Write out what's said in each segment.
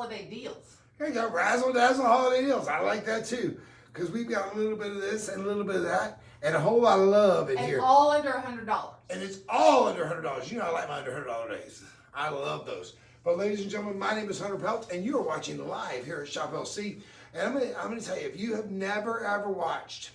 holiday deals. There you go, Razzle, Dazzle holiday deals. I like that too, because we've got a little bit of this and a little bit of that, and a whole lot of love in here. And all under $100. And it's all under $100. You know I like my under $100 days. I love those. But ladies and gentlemen, my name is Hunter Pelt, and you are watching live here at Shop LC. And I'm gonna tell you, if you have never ever watched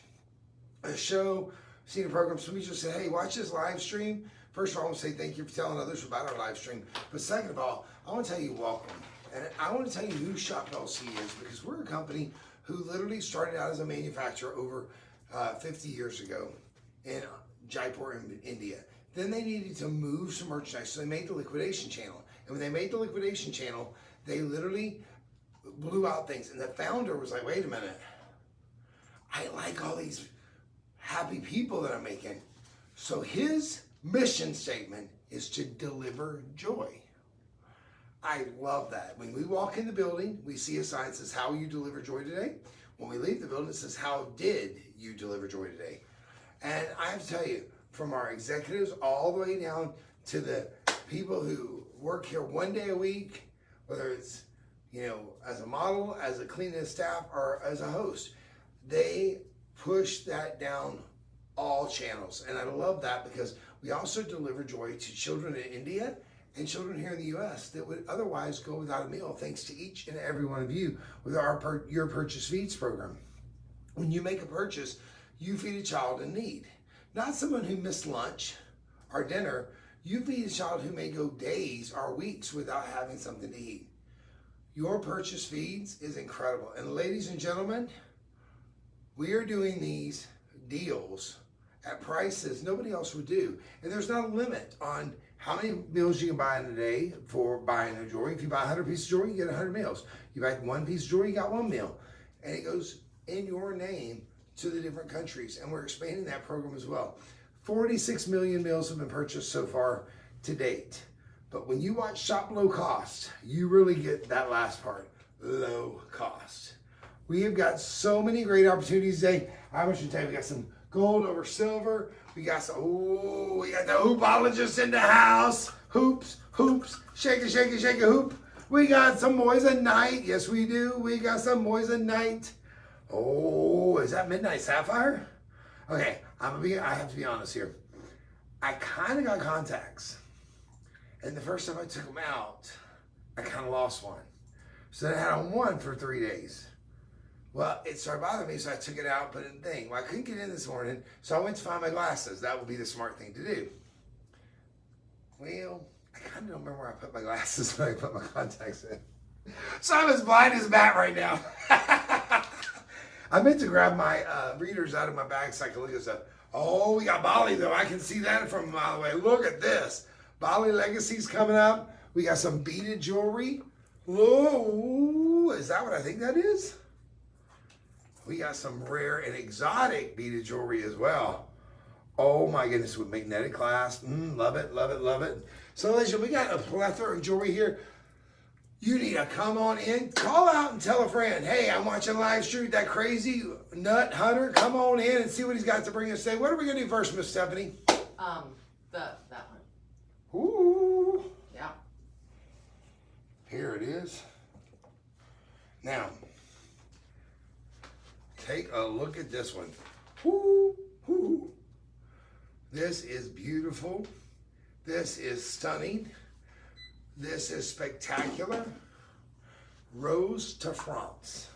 a show, seen a program, somebody just said, hey, watch this live stream. First of all, I want to say thank you for telling others about our live stream. But second of all, I want to tell you welcome. And I want to tell you who Shop LC is, because we're a company who literally started out as a manufacturer over 50 years ago in Jaipur, India. Then they needed to move some merchandise, so they made the liquidation channel. And when they made the liquidation channel, they literally blew out things. And the founder was like, wait a minute, I like all these happy people that I'm making. So his mission statement is to deliver joy. I love that. When we walk in the building, we see a sign that says, how will you deliver joy today? When we leave the building, it says, how did you deliver joy today? And I have to tell you, from our executives all the way down to the people who work here one day a week, whether it's, you know, as a model, as a cleaning staff, or as a host, they push that down all channels. And I love that, because we also deliver joy to children in India and children here in the U.S. that would otherwise go without a meal, thanks to each and every one of you with our Your Purchase Feeds program. When you make a purchase, you feed a child in need. Not someone who missed lunch or dinner. You feed a child who may go days or weeks without having something to eat. Your Purchase Feeds is incredible. And ladies and gentlemen, we are doing these deals at prices nobody else would do. And there's not a limit on how many meals you can buy in a day for buying a jewelry. If you buy 100 pieces of jewelry, you get 100 meals. You buy one piece of jewelry, you got one meal. And it goes in your name to the different countries. And we're expanding that program as well. 46 million meals have been purchased so far to date. But when you watch Shop Low Cost, you really get that last part, low cost. We have got so many great opportunities today. I want you to tell you, we got some gold over silver. We got some, we got the hoopologists in the house. Hoops, shake it, shake it, shake it, hoop. We got some moissanite. Yes, we do. We got some moissanite. Oh, is that Midnight Sapphire? Okay, I have to be honest here. I kind of got contacts. And the first time I took them out, I kind of lost one. So then I had on one for 3 days. Well, it started bothering me, so I took it out, put it in the thing. Well, I couldn't get in this morning, so I went to find my glasses. That would be the smart thing to do. Well, I kind of don't remember where I put my glasses when I put my contacts in. So I'm as blind as a bat right now. I meant to grab my readers out of my bag so I can look at stuff. Oh, we got Bali, though. I can see that from a mile away. Look at this. Bali Legacy's coming up. We got some beaded jewelry. Whoa, is that what I think that is? We got some rare and exotic beaded jewelry as well. Oh my goodness, with magnetic clasp. Love it, love it, love it. So listen, we got a plethora of jewelry here. You need to come on in, call out and tell a friend, hey, I'm watching live stream, that crazy nut Hunter, come on in and see what he's got to bring us today. What are we gonna do first, Miss Stephanie? That one. Ooh. Yeah. Here it is. Now, take a look at this one. Woo, woo. This is beautiful. This is stunning. This is spectacular. Rose to France.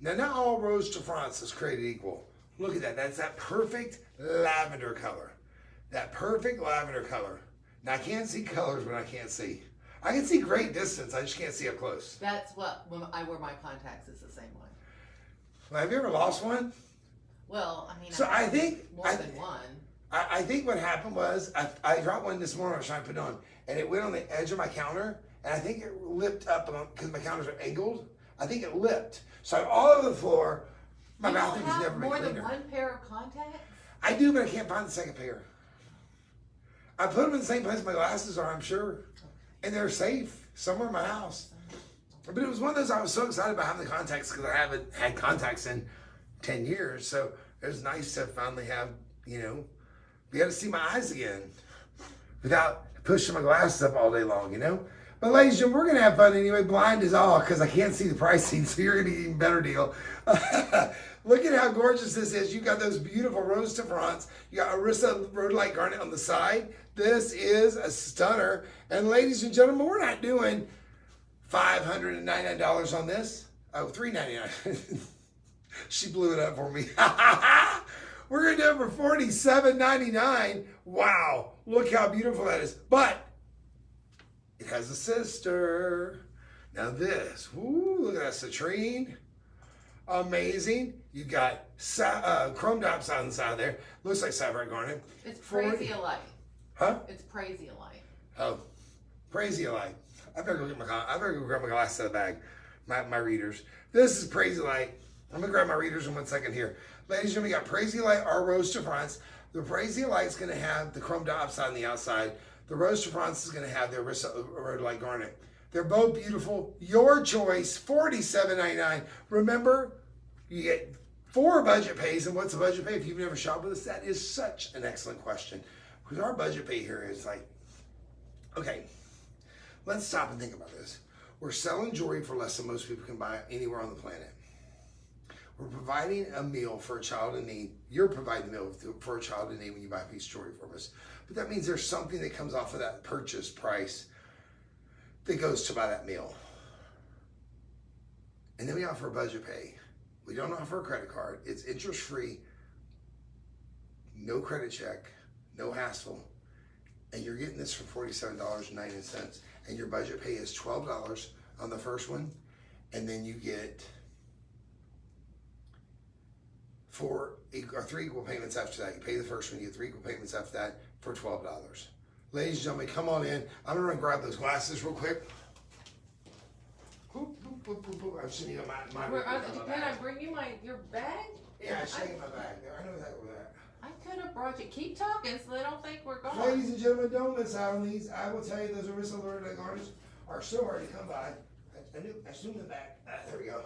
Now, not all Rose to France is created equal. Look at that. That's that perfect lavender color. That perfect lavender color. Now, I can't see colors when I can't see. I can see great distance. I just can't see up close. That's what, when I wear my contacts, it's the same one. Well, have you ever lost one? Well, I mean, so I think more than one. I think what happened was I dropped one this morning. I was trying to put it on, and it went on the edge of my counter, and I think it lipped up because my counters are angled. I think it lipped, so all over the floor. My mouth has never been cleaner. You don't have more than one pair of contacts? I do, but I can't find the second pair. I put them in the same place my glasses are, I'm sure, and they're safe somewhere in my house. But it was one of those, I was so excited about having the contacts because I haven't had contacts in 10 years. So it was nice to finally have, you know, be able to see my eyes again without pushing my glasses up all day long, you know. But ladies and gentlemen, we're going to have fun anyway. Blind is all because I can't see the pricing, so you're going to get an even better deal. Look at how gorgeous this is. You've got those beautiful rose to fronts. You got Arissa Rhodolite Garnet on the side. This is a stunner. And ladies and gentlemen, we're not doing $599 on this. Oh, $399. She blew it up for me. We're going to do it for $47.99. Wow. Look how beautiful that is. But it has a sister. Now this. Ooh, look at that citrine. Amazing. You got chrome dots on the side there. Looks like sapphire garnet. It's Praisiolite. Huh? It's Praisiolite. Oh, Praisiolite. I better go grab my glasses out of the bag. My readers. This is Praisiolite. I'm gonna grab my readers in 1 second here. Ladies and gentlemen, we got Praisiolite, our rose to fronts. The Praisiolite's gonna have the chrome dots on the outside. The rose to fronts is gonna have the Rhodolite Garnet. They're both beautiful. Your choice, $47.99. Remember, you get 4 budget pays. And what's a budget pay? If you've never shopped with us, that is such an excellent question. Because our budget pay here is like, okay, let's stop and think about this. We're selling jewelry for less than most people can buy anywhere on the planet. We're providing a meal for a child in need. You're providing a meal for a child in need when you buy a piece of jewelry from us. But that means there's something that comes off of that purchase price that goes to buy that meal. And then we offer a budget pay. We don't offer a credit card. It's interest free, no credit check, no hassle. And you're getting this for $47.90. And your budget pay is $12 on the first one. And then you get 3 equal payments after that. You pay the first one, you get 3 equal payments after that for $12. Ladies and gentlemen, come on in. I'm gonna run grab those glasses real quick. I'm sitting on my Can I bring you your bag? Yeah, I should in my bag there. I know that with that. I could have brought you. Keep talking so they don't think we're gone. Ladies and gentlemen, don't miss out on these. I will tell you, those Arissa Rhodolite Garnets are so hard to come by. I assume the back. There we go.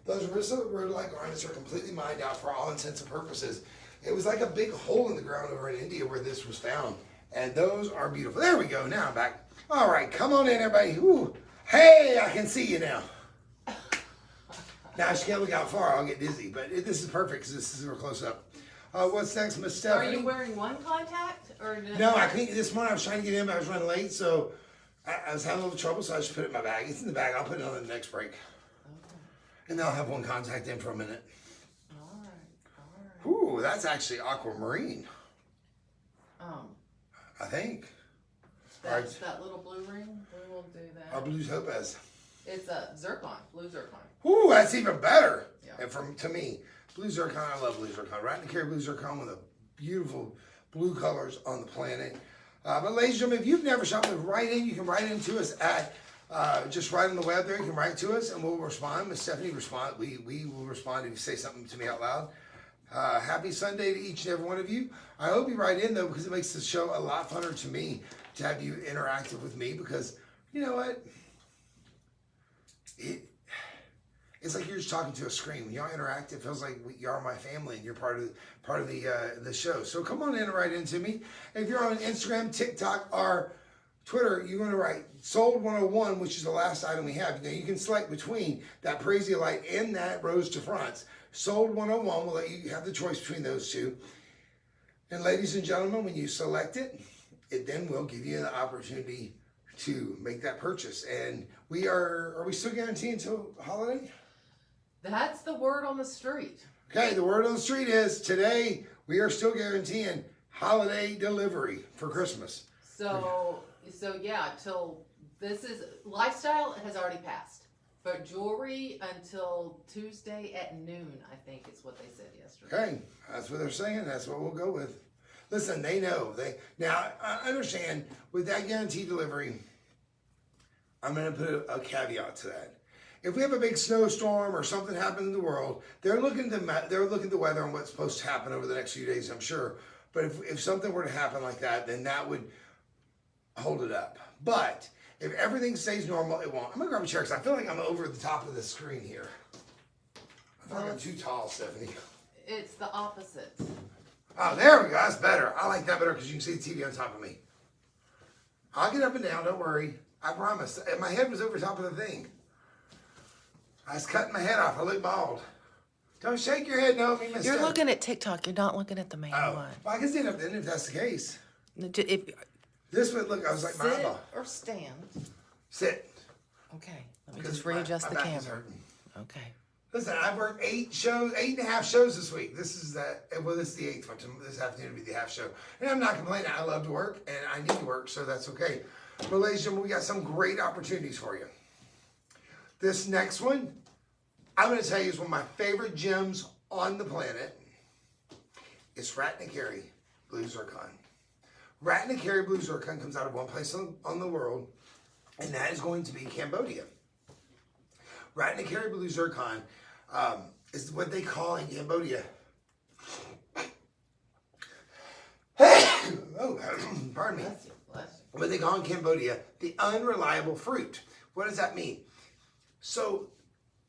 Those Arissa Rhodolite Garnets are completely mined out for all intents and purposes. It was like a big hole in the ground over in India where this was found. And those are beautiful. There we go. Now I'm back. All right, come on in, everybody. Ooh. Hey, I can see you now. Now, I just can't look out far. I'll get dizzy. But this is perfect because this is real close up. What's next, Miss Stephanie? Are you wearing one contact? Or No, I couldn't. This morning I was trying to get in, but I was running late. So I was having a little trouble, so I just put it in my bag. It's in the bag. I'll put it on the next break. Okay. And then I'll have one contact in for a minute. All right. Ooh, that's actually aquamarine. I think. That's that little blue ring. We will do that. Our blue topaz. It's a zircon, blue zircon. Ooh, that's even better. Yeah. And to me, blue zircon, I love blue zircon. Right in the carry blue zircon with the beautiful blue colors on the planet. But ladies and gentlemen, if you've never shopped with Write In, you can write into us at just right on the web there. You can write to us and we'll respond. Miss Stephanie respond. We will respond if you say something to me out loud. Happy Sunday to each and every one of you. I hope you write in though, because it makes the show a lot funner to me to have you interactive with me, because you know what? It's like you're just talking to a screen. When y'all interact, it feels like you are my family and you're part of the show. So come on in and write into me. If you're on Instagram, TikTok, or Twitter, you're going to write Sold 101, which is the last item we have. Now you can select between that Praisiolite and that Rose to Fronts. Sold 101 will let you have the choice between those two. And ladies and gentlemen, when you select it, it then will give you the opportunity to make that purchase. And are we still guaranteed until holiday? That's the word on the street. Okay, the word on the street is today we are still guaranteeing holiday delivery for Christmas. So yeah, till lifestyle has already passed. But jewelry until Tuesday at noon, I think is what they said yesterday. Okay, that's what they're saying. That's what we'll go with. Listen, they know. Now, I understand with that guaranteed delivery, I'm going to put a caveat to that. If we have a big snowstorm or something happens in the world, they're looking at the weather and what's supposed to happen over the next few days, I'm sure. But if something were to happen like that, then that would hold it up. But if everything stays normal, it won't. I'm going to grab a chair because I feel like I'm over the top of the screen here. I feel like I'm too tall, Stephanie. It's the opposite. Oh, there we go. That's better. I like that better because you can see the TV on top of me. I'll get up and down. Don't worry. I promise. And my head was over top of the thing. I was cutting my head off. I look bald. Don't shake your head, Naomi. You're looking at TikTok. You're not looking at the main one. Well, I can stand up then if that's the case. If, This would look, I was like, my Sit eyeball. or stand. Sit. okay, let me Because just readjust the my back is camera. hurting. Okay. Listen, I've worked 8.5 shows this week. This is well, this is the 8th one. This afternoon will be the half show. And I'm not complaining. I love to work and I need to work, so that's okay. But ladies and gentlemen, we got some great opportunities for you. This next one, I'm going to tell you, is one of my favorite gems on the planet. It's Ratnakari Blue Zircon. Ratnakari Blue Zircon comes out of one place on the world, and that is going to be Cambodia. Ratnakari Blue Zircon is what they call in Cambodia. Oh, pardon me. Bless you, bless you. What they call in Cambodia the unreliable fruit. What does that mean? So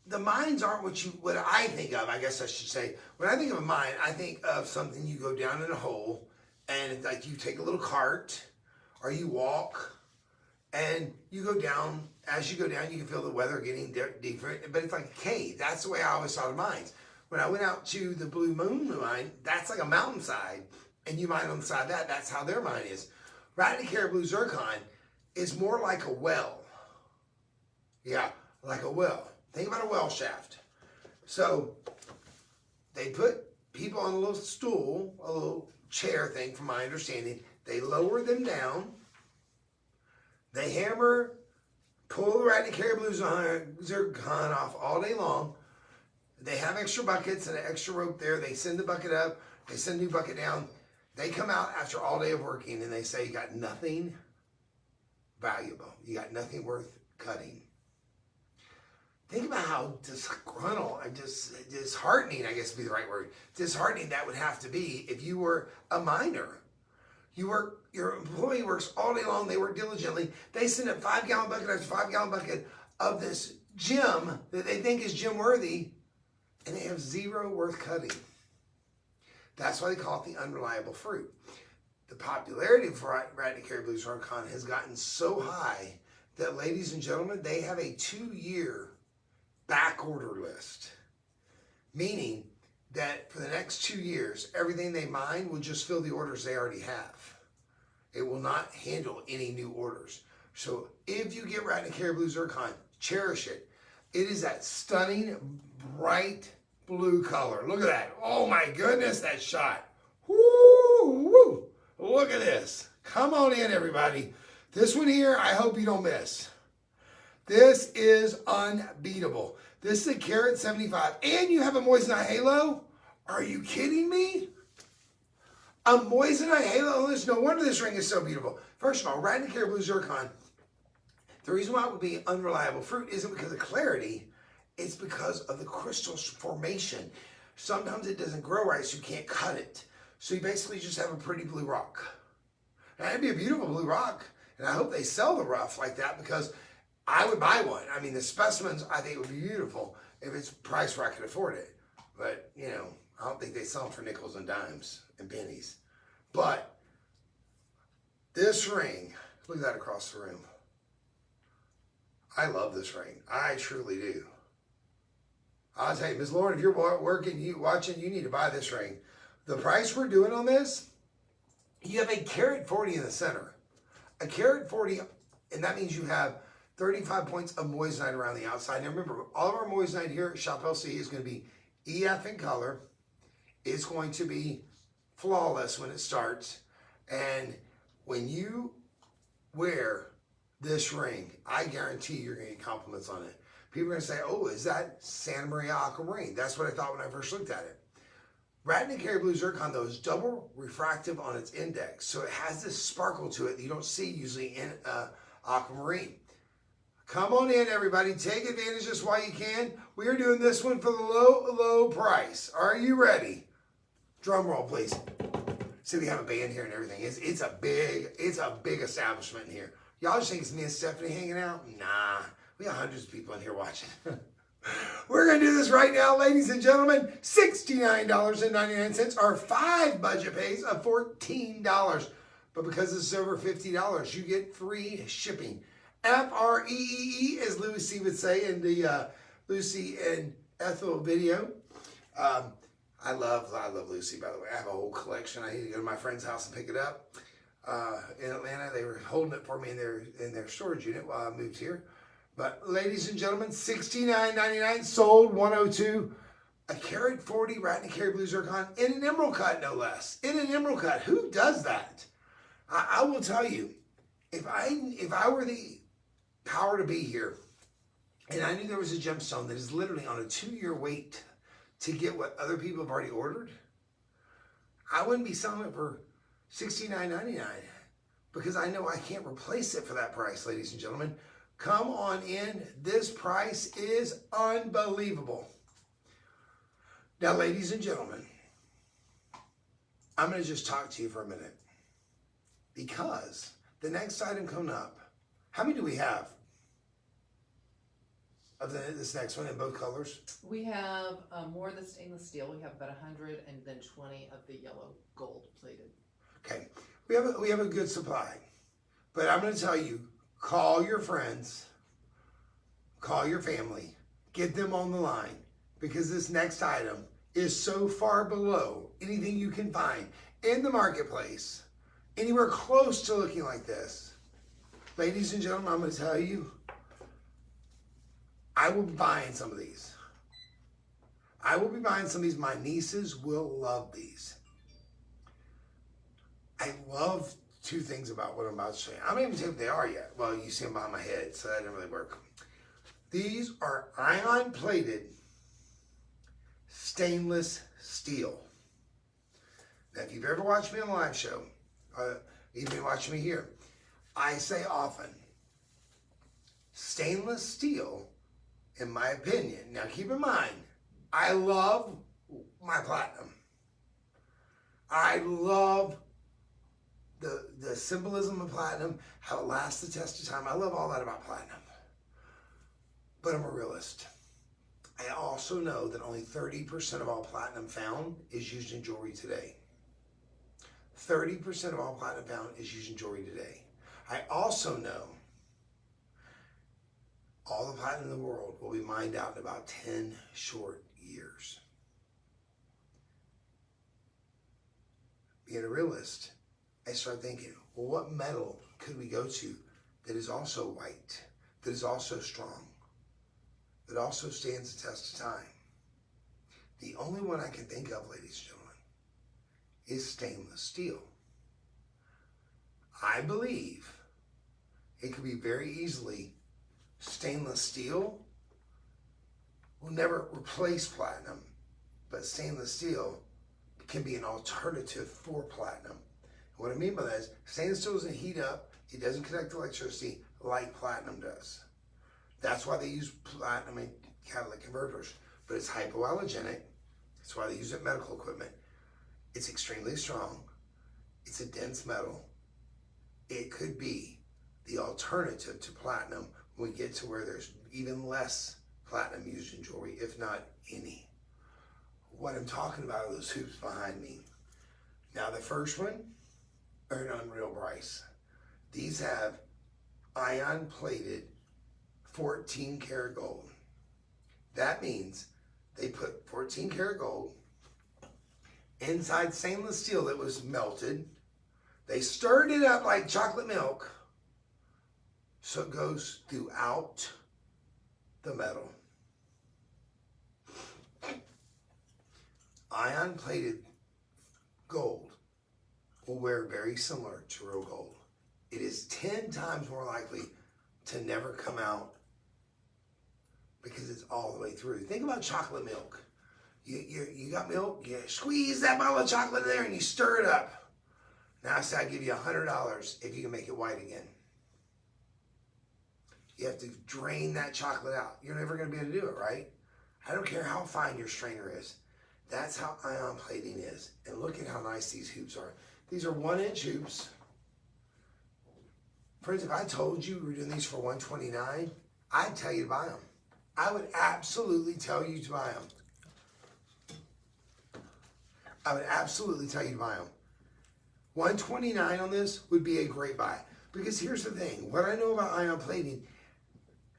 the mines aren't what I think of, I guess I should say. When I think of a mine, I think of something you go down in a hole and it's like you take a little cart or you walk and you go down. As you go down, you can feel the weather getting different, but it's like a cave. That's the way I always saw the mines. When I went out to the Blue Moon mine, that's like a mountainside, and you mine on the side of that. That's how their mine is. Ratnakari Blue Zircon is more like a well. Yeah, like a well. Think about a well shaft. So they put people on a little stool, a little chair thing, from my understanding. They lower them down. They hammer, pull the Ratnakari Blue Zircon off all day long. They have extra buckets and an extra rope there. They send the bucket up. They send a new bucket down. They come out after all day of working and they say, you got nothing valuable. You got nothing worth cutting. Think about how disgruntled, disheartening, I guess would be the right word, disheartening that would have to be if you were a miner. Your employee works all day long, they work diligently, they send up 5-gallon bucket after 5-gallon bucket of this gem that they think is gem worthy, and they have zero worth cutting. That's why they call it the unreliable fruit. The popularity of Ratnakari Blue Zircon has gotten so high that, ladies and gentlemen, they have a 2-year back order list, meaning that for the next 2 years, everything they mine will just fill the orders they already have. It will not handle any new orders. So if you get Ratnakari Blue Zircon, cherish it. It is that stunning, bright blue color. Look at that. Oh my goodness, that shot. Woo, woo. Look at this. Come on in, everybody. This one here, I hope you don't miss. This is unbeatable. This is a carat 75. And you have a moissanite halo? Are you kidding me? A moissanite halo? No wonder this ring is so beautiful. First of all, Ratnakari Blue Zircon, the reason why it would be unreliable fruit isn't because of clarity. It's because of the crystal formation. Sometimes it doesn't grow right, so you can't cut it. So you basically just have a pretty blue rock. And it'd be a beautiful blue rock. And I hope they sell the rough like that, because I would buy one. I mean, the specimens, I think, would be beautiful if it's priced where I could afford it. But, you know, I don't think they sell them for nickels and dimes and pennies. But this ring, look at that across the room. I love this ring. I truly do. I'll tell you, Ms. Lauren, if you're watching, you need to buy this ring. The price we're doing on this, you have a carat 40 in the center. A carat 40, and that means you have 35 points of moissanite around the outside. Now remember, all of our moissanite here at Shop LC is going to be EF in color. It's going to be flawless when it starts. And when you wear this ring, I guarantee you're going to get compliments on it. People are going to say, oh, is that Santa Maria aquamarine? That's what I thought when I first looked at it. Ratnakari Blue Zircon, though, is double refractive on its index. So it has this sparkle to it that you don't see usually in aquamarine. Come on in, everybody. Take advantage just while you can. We are doing this one for the low, low price. Are you ready? Drum roll, please. See, we have a band here and everything. It's a big establishment in here. Y'all just think it's me and Stephanie hanging out? Nah, we got hundreds of people in here watching. We're going to do this right now, ladies and gentlemen. $69.99 or 5 budget pays of $14. But because this is over $50, you get free shipping. F-R-E-E-E, as Lucy would say in the Lucy and Ethel video. I love Lucy, by the way. I have a whole collection. I need to go to my friend's house and pick it up. In Atlanta, they were holding it for me in their storage unit while I moved here. But ladies and gentlemen, $69.99, sold 102. A carat 40 rat and a carat blue zircon in an emerald cut, no less. In an emerald cut. Who does that? I will tell you, if I were the power to be here, and I knew there was a gemstone that is literally on a 2-year wait to get what other people have already ordered, I wouldn't be selling it for $69.99 because I know I can't replace it for that price, ladies and gentlemen. Come on in. This price is unbelievable. Now, ladies and gentlemen, I'm going to just talk to you for a minute because the next item coming up, how many do we have of this next one in both colors? We have more of the stainless steel. We have about 100 and then 20 of the yellow gold plated. Okay, we have a good supply, but I'm going to tell you, call your friends, call your family, get them on the line because this next item is so far below anything you can find in the marketplace, anywhere close to looking like this. Ladies and gentlemen, I'm going to tell you, I will be buying some of these. I will be buying some of these. My nieces will love these. I love two things about what I'm about to show you. I don't even think what they are yet. Well, you see them behind my head, so that didn't really work. These are ion-plated stainless steel. Now, if you've ever watched me on a live show, even watching me here, I say often, stainless steel, in my opinion, now keep in mind, I love my platinum. I love the symbolism of platinum, how it lasts the test of time. I love all that about platinum. But I'm a realist. I also know that only 30% of all platinum found is used in jewelry today. 30% of all platinum found is used in jewelry today. I also know all the platinum in the world will be mined out in about 10 short years. Being a realist, I start thinking, well, what metal could we go to that is also white, that is also strong, that also stands the test of time? The only one I can think of, ladies and gentlemen, is stainless steel. I believe it could be very easily stainless steel will never replace platinum, but stainless steel can be an alternative for platinum. What I mean by that is stainless steel doesn't heat up, it doesn't conduct electricity like platinum does. That's why they use platinum in catalytic converters, but it's hypoallergenic. That's why they use it in medical equipment. It's extremely strong. It's a dense metal. It could be the alternative to platinum when we get to where there's even less platinum used in jewelry, if not any. What I'm talking about are those hoops behind me. Now the first one are an unreal price. These have ion plated 14 karat gold. That means they put 14 karat gold inside stainless steel that was melted. They stirred it up like chocolate milk so it goes throughout the metal. Ion plated gold will wear very similar to real gold. It is 10 times more likely to never come out because it's all the way through. Think about chocolate milk. You got milk, you squeeze that bottle of chocolate in there and you stir it up. Now I say I give you $100 if you can make it white again. You have to drain that chocolate out. You're never going to be able to do it, right? I don't care how fine your strainer is. That's how ion plating is. And look at how nice these hoops are. These are 1-inch hoops. Friends, if I told you we were doing these for $129, I'd tell you to buy them. I would absolutely tell you to buy them. I would absolutely tell you to buy them. $129 on this would be a great buy. Because here's the thing. What I know about ion plating,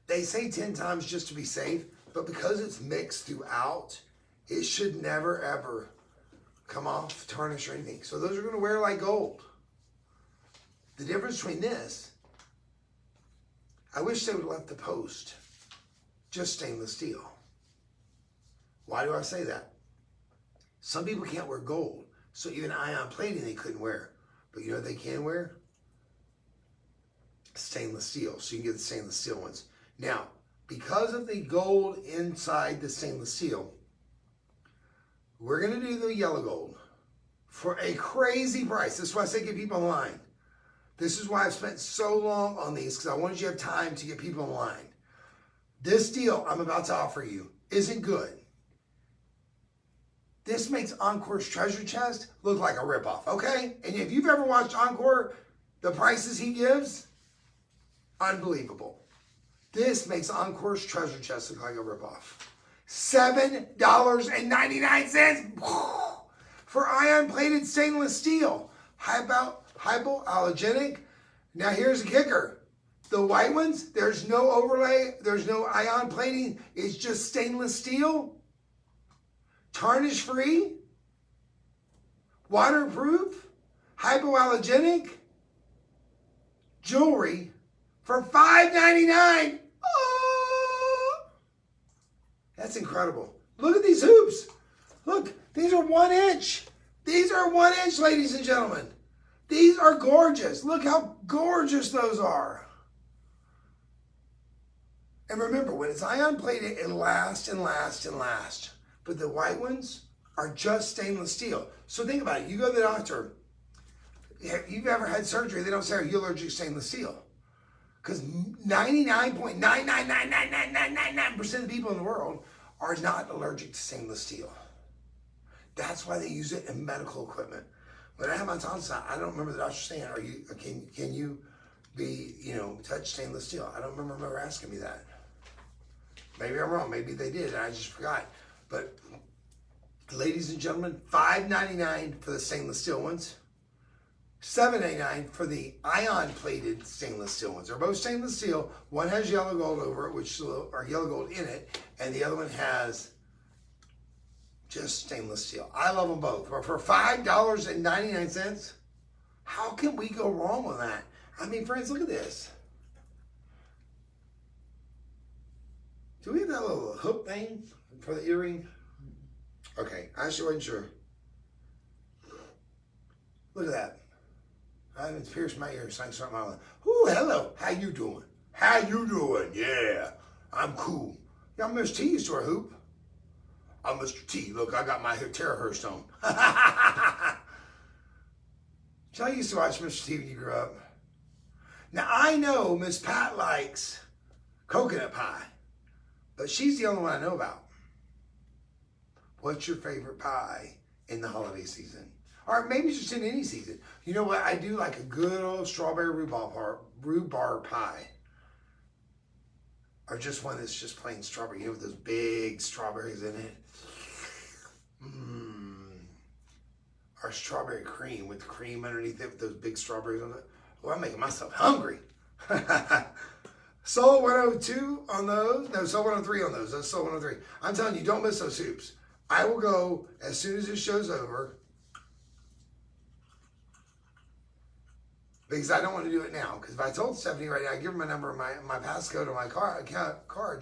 they say 10 times just to be safe, but because it's mixed throughout, it should never, ever come off, tarnish, or anything. So those are going to wear like gold. The difference between this, I wish they would have left the post just stainless steel. Why do I say that? Some people can't wear gold, so even ion plating they couldn't wear. But you know what they can wear? Stainless steel, so you can get the stainless steel ones. Now, because of the gold inside the stainless steel, we're going to do the yellow gold for a crazy price. This is why I say get people in line. This is why I've spent so long on these, because I wanted you to have time to get people in line. This deal I'm about to offer you isn't good. This makes Encore's treasure chest look like a ripoff, okay? And if you've ever watched Encore, the prices he gives, unbelievable. This makes Encore's treasure chest look like a ripoff. $7.99 for ion-plated stainless steel. Hypoallergenic. Now here's the kicker. The white ones, there's no overlay, there's no ion plating. It's just stainless steel. Tarnish free. Waterproof. Hypoallergenic. Jewelry for $5.99. Oh, that's incredible. Look at these hoops. Look, these are 1 inch. These are 1 inch, ladies and gentlemen. These are gorgeous. Look how gorgeous those are. And remember, when it's ion plated, it lasts and lasts and lasts. But the white ones are just stainless steel. So think about it. You go to the doctor. If you've ever had surgery, they don't say, are you allergic to stainless steel? Because 99.9999999% of the people in the world are not allergic to stainless steel. That's why they use it in medical equipment. When I had my tonsils out, I don't remember the doctor saying, "Are you can you be touch stainless steel?" I don't remember asking me that. Maybe I'm wrong. Maybe they did, and I just forgot. But ladies and gentlemen, $5.99 for the stainless steel ones. $7.99 for the ion-plated stainless steel ones. They're both stainless steel. One has yellow gold over it, or yellow gold in it, and the other one has just stainless steel. I love them both. But for $5.99, how can we go wrong with that? I mean, friends, look at this. Do we have that little hook thing for the earring? Okay, I actually wasn't sure. Look at that. I haven't pierced my ears. Thanks for my life. Ooh, hello. How you doing? How you doing? Yeah, I'm cool. Yeah, Mr. T used to wear a hoop. I'm Mr. T. Look, I got my terahertz on. Y'all used to watch Mr. T when you grew up. Now, I know Miss Pat likes coconut pie, but she's the only one I know about. What's your favorite pie in the holiday season? Or maybe just in any season. You know what? I do like a good old strawberry rhubarb pie. Or just one that's just plain strawberry. With those big strawberries in it. Or strawberry cream with cream underneath it with those big strawberries on it. Oh, I'm making myself hungry. Soul 102 on those. No, Soul 103 on those. That's Soul 103. I'm telling you, don't miss those soups. I will go as soon as this show's over. Because I don't want to do it now. Because if I told Stephanie right now, I give her my number, my passcode, or my card,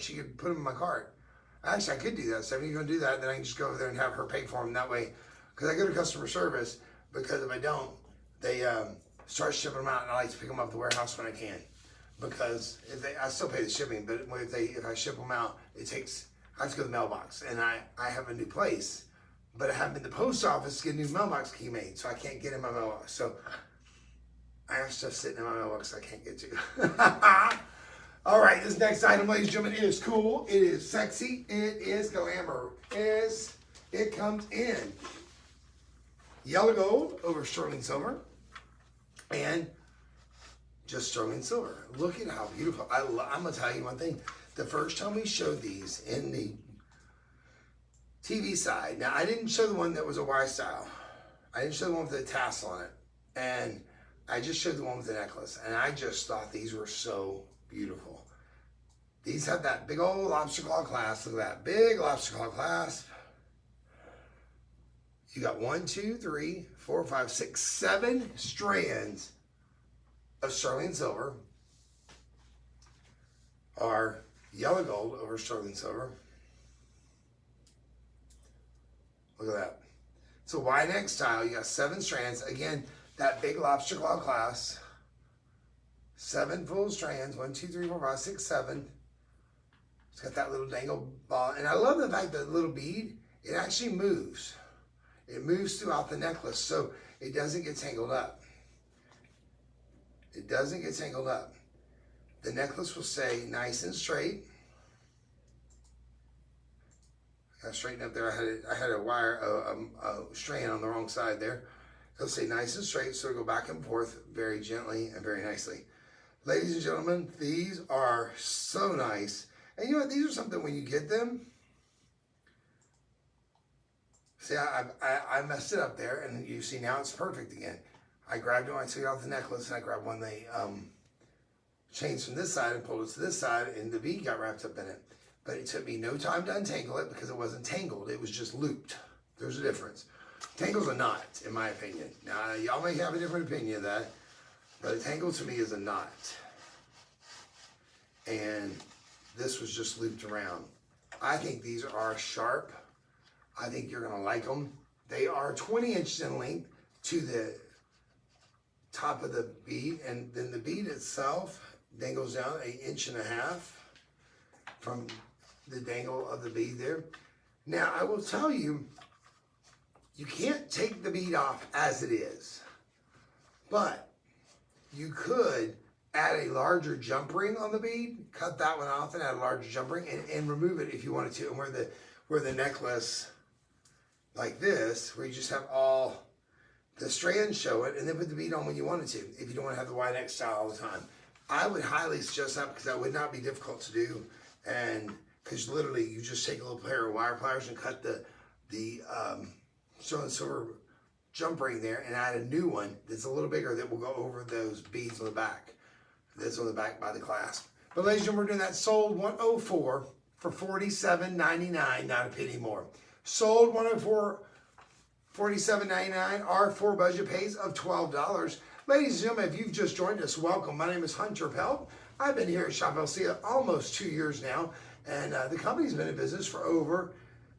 she could put them in my cart. Actually, I could do that. Stephanie, you're going to do that, then I can just go over there and have her pay for them that way. Because I go to customer service, because if I don't, they start shipping them out, and I like to pick them up at the warehouse when I can. Because I still pay the shipping, but if I ship them out, I have to go to the mailbox. And I have a new place, but I haven't been to the post office to get a new mailbox key made, so I can't get in my mailbox. So I have stuff sitting in my mailbox I can't get to. All right, this next item, ladies and gentlemen, is cool. It is sexy. It is glamour. It comes in yellow gold over sterling silver and just sterling silver. Look at how beautiful. I'm going to tell you one thing. The first time we showed these in the TV side, now I didn't show the one that was a Y style. I didn't show the one with the tassel on it. And I just showed the one with the necklace, and I just thought these were so beautiful. These have that big old lobster claw clasp. Look at that big lobster claw clasp. You got 1, 2, 3, 4, 5, 6, 7 strands of sterling silver, or yellow gold over sterling silver. Look at that. It's a wide neck style. You got 7 strands. Again, that big lobster claw clasp. 7 full strands. 1, 2, 3, 4, 5, 6, 7. It's got that little dangle ball. And I love the fact that the little bead, it actually moves. It moves throughout the necklace, so it doesn't get tangled up. It doesn't get tangled up. The necklace will stay nice and straight. I got to straighten up there. I had a wire, a strand on the wrong side there. It'll stay nice and straight, so it'll go back and forth very gently and very nicely. Ladies and gentlemen, these are so nice. And you know what? These are something when you get them. See, I messed it up there, and you see now it's perfect again. I grabbed it when I took it off the necklace, and I grabbed one they changed from this side and pulled it to this side, and the bead got wrapped up in it. But it took me no time to untangle it because it wasn't tangled. It was just looped. There's a difference. Tangle's a knot, in my opinion. Now, y'all may have a different opinion of that, but a tangle to me is a knot. And this was just looped around. I think these are sharp. I think you're gonna like them. They are 20 inches in length to the top of the bead, and then the bead itself dangles down 1.5 inches from the dangle of the bead there. Now, I will tell you, you can't take the bead off as it is, but you could add a larger jump ring on the bead, cut that one off and add a larger jump ring and remove it if you wanted to, and where the necklace like this, where you just have all the strands show it, and then put the bead on when you wanted to, if you don't want to have the wide neck style all the time. I would highly suggest that because that would not be difficult to do, and because literally you just take a little pair of wire pliers and cut the sterling silver jump ring there and add a new one that's a little bigger that will go over those beads on the back. That's on the back by the clasp. But ladies and gentlemen, we're doing that sold 104 for $47.99, not a penny more. Sold 104, $47.99. Our 4 budget pays of $12. Ladies and gentlemen, if you've just joined us, welcome. My name is Hunter Pelt. I've been here at Shop LC almost 2 years now, and the company's been in business for over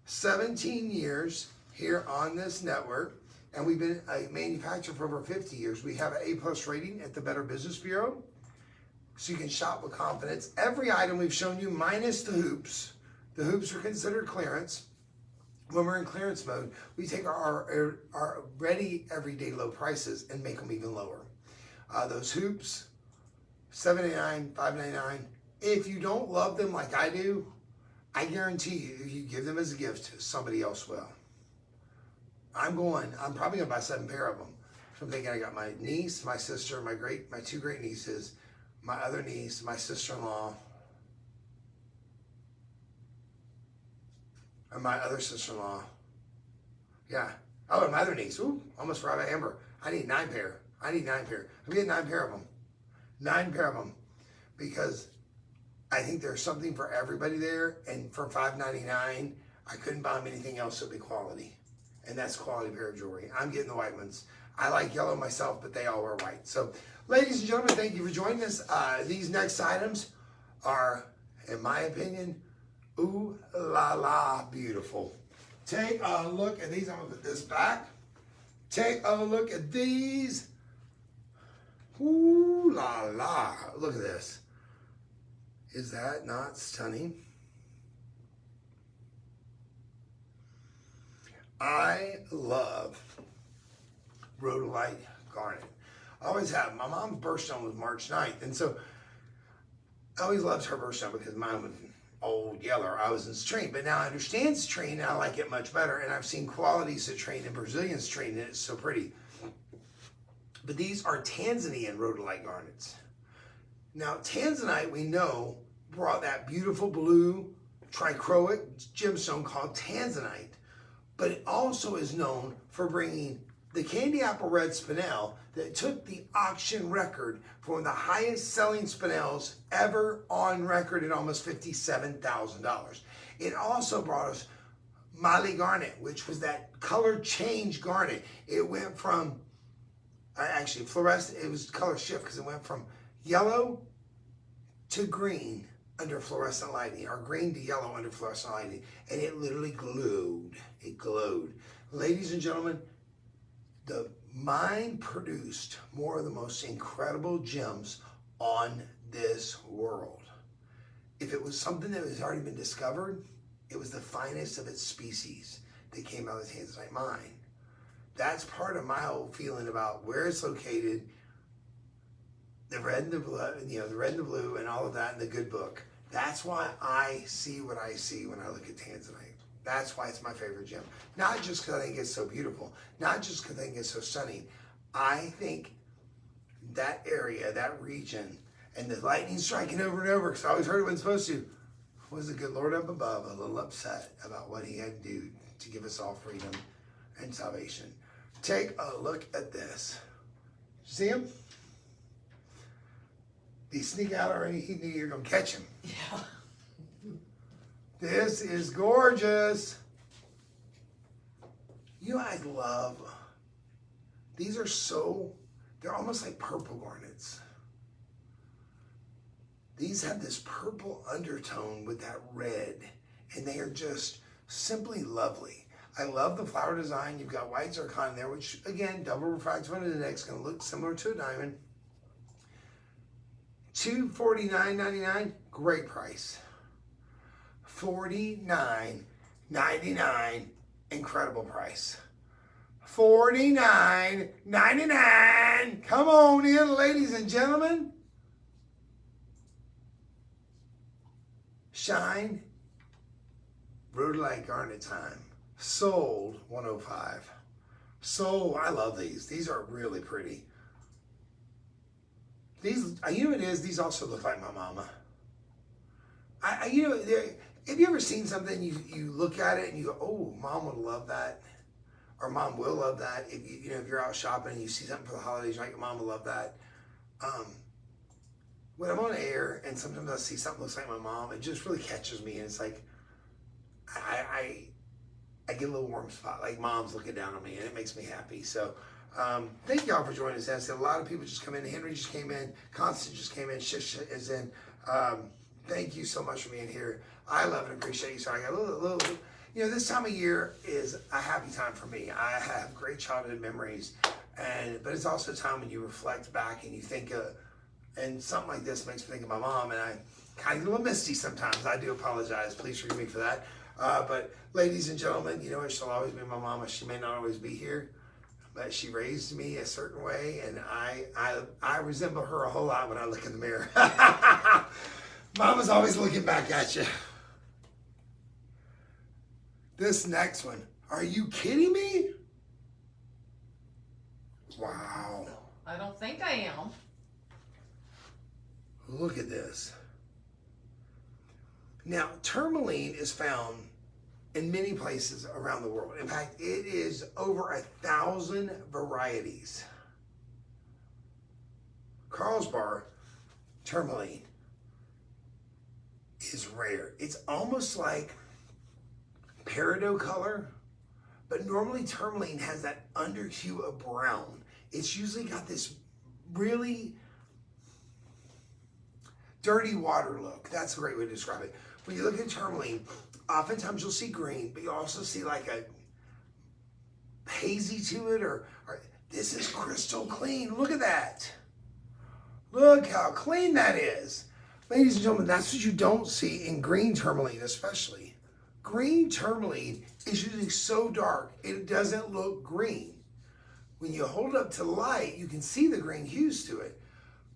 17 years here on this network, and we've been a manufacturer for over 50 years. We have an A+ rating at the Better Business Bureau, so you can shop with confidence. Every item we've shown you, minus the hoops. The hoops are considered clearance. When we're in clearance mode, we take our ready everyday low prices and make them even lower. Those hoops, $7.99, $5.99. If you don't love them like I do, I guarantee you, if you give them as a gift, somebody else will. I'm probably gonna buy 7 pair of them. So I'm thinking I got my niece, my sister, my 2 great nieces, my other niece, my sister-in-law, and my other sister-in-law. Yeah. Oh, and my other niece. Ooh, almost forgot about Amber. I need 9 pair. I'm getting 9 pair of them. 9 pair of them. Because I think there's something for everybody there. And for $5.99, I couldn't buy them anything else that would be quality. And that's quality pair of jewelry. I'm getting the white ones. I like yellow myself, but they all wear white. So, ladies and gentlemen, thank you for joining us. These next items are, in my opinion, ooh la la beautiful. Take a look at these. I'm gonna put this back. Take a look at these. Ooh la la. Look at this. Is that not stunning? I love rhodolite garnet. I always have. My mom's birthstone was March 9th, and so I always loved her birthstone because mine was old yellow. I was in citrine, but now I understand citrine and I like it much better, and I've seen quality citrine and Brazilian citrine, and it's so pretty. But these are Tanzanian rhodolite garnets. Now, Tanzanite, we know, brought that beautiful blue trichroic gemstone called Tanzanite, but it also is known for bringing the candy apple red spinel that took the auction record for one of the highest selling spinels ever on record at almost $57,000. It also brought us Miley Garnet, which was that color change garnet. It went from, actually fluorescent, it was color shift because it went from yellow to green under fluorescent lighting, or green to yellow under fluorescent lighting, and it literally glowed. It glowed. Ladies and gentlemen, the mind produced more of the most incredible gems on this world. If it was something that has already been discovered, it was the finest of its species that came out of the Tanzanite mine. That's part of my whole feeling about where it's located, the red and the blue, the red and the blue and all of that in the good book. That's why I see what I see when I look at Tanzanite. That's why it's my favorite gem. Not just because I think it's so beautiful, not just because I think it's so stunning. I think that area, that region, and the lightning striking over and over, because I always heard it wasn't supposed to, was the good Lord up above a little upset about what he had to do to give us all freedom and salvation. Take a look at this. See him? He sneak out already, he knew you were going to catch him. Yeah. This is gorgeous. You know, I love, these are so, they're almost like purple garnets. These have this purple undertone with that red, and they are just simply lovely. I love the flower design. You've got white zircon there, which again, double refractive on the index, going to look similar to a diamond. $249.99, great price. $49.99, incredible price. $49.99. Come on in, ladies and gentlemen. Shine, rhodolite garnet time. Sold $105. Sold, I love these. These are really pretty. These, you know what it is? These also look like my mama. Have you ever seen something, you look at it and you go, oh, mom would love that, or mom will love that. If if you're out shopping and you see something for the holidays, you're like, mom will love that. When I'm on air and sometimes I see something that looks like my mom, it just really catches me, and it's like I get a little warm spot, like mom's looking down on me, and it makes me happy. So thank y'all for joining us. I said a lot of people just come in. Henry just came in. Constance just came in. Shish is in. Thank you so much for being here. I love and appreciate you. So I got a little, this time of year is a happy time for me. I have great childhood memories, but it's also a time when you reflect back and you think, and something like this makes me think of my mom, and I kind of get a little misty sometimes. I do apologize. Please forgive me for that. But ladies and gentlemen, you know what? She'll always be my mama. She may not always be here, but she raised me a certain way, and I resemble her a whole lot when I look in the mirror. Mama's always looking back at you. This next one, are you kidding me? Wow. I don't think I am. Look at this. Now, tourmaline is found in many places around the world. In fact, it is over 1,000 varieties. Carlsbad tourmaline is rare. It's almost like peridot color, but normally tourmaline has that underhue of brown. It's usually got this really dirty water look. That's a great way to describe it. When you look at tourmaline, oftentimes you'll see green, but you also see like a hazy to it, or this is crystal clean. Look at that. Look how clean that is. Ladies and gentlemen, that's what you don't see in green tourmaline especially. Green tourmaline is usually so dark, it doesn't look green. When you hold it up to the light, you can see the green hues to it.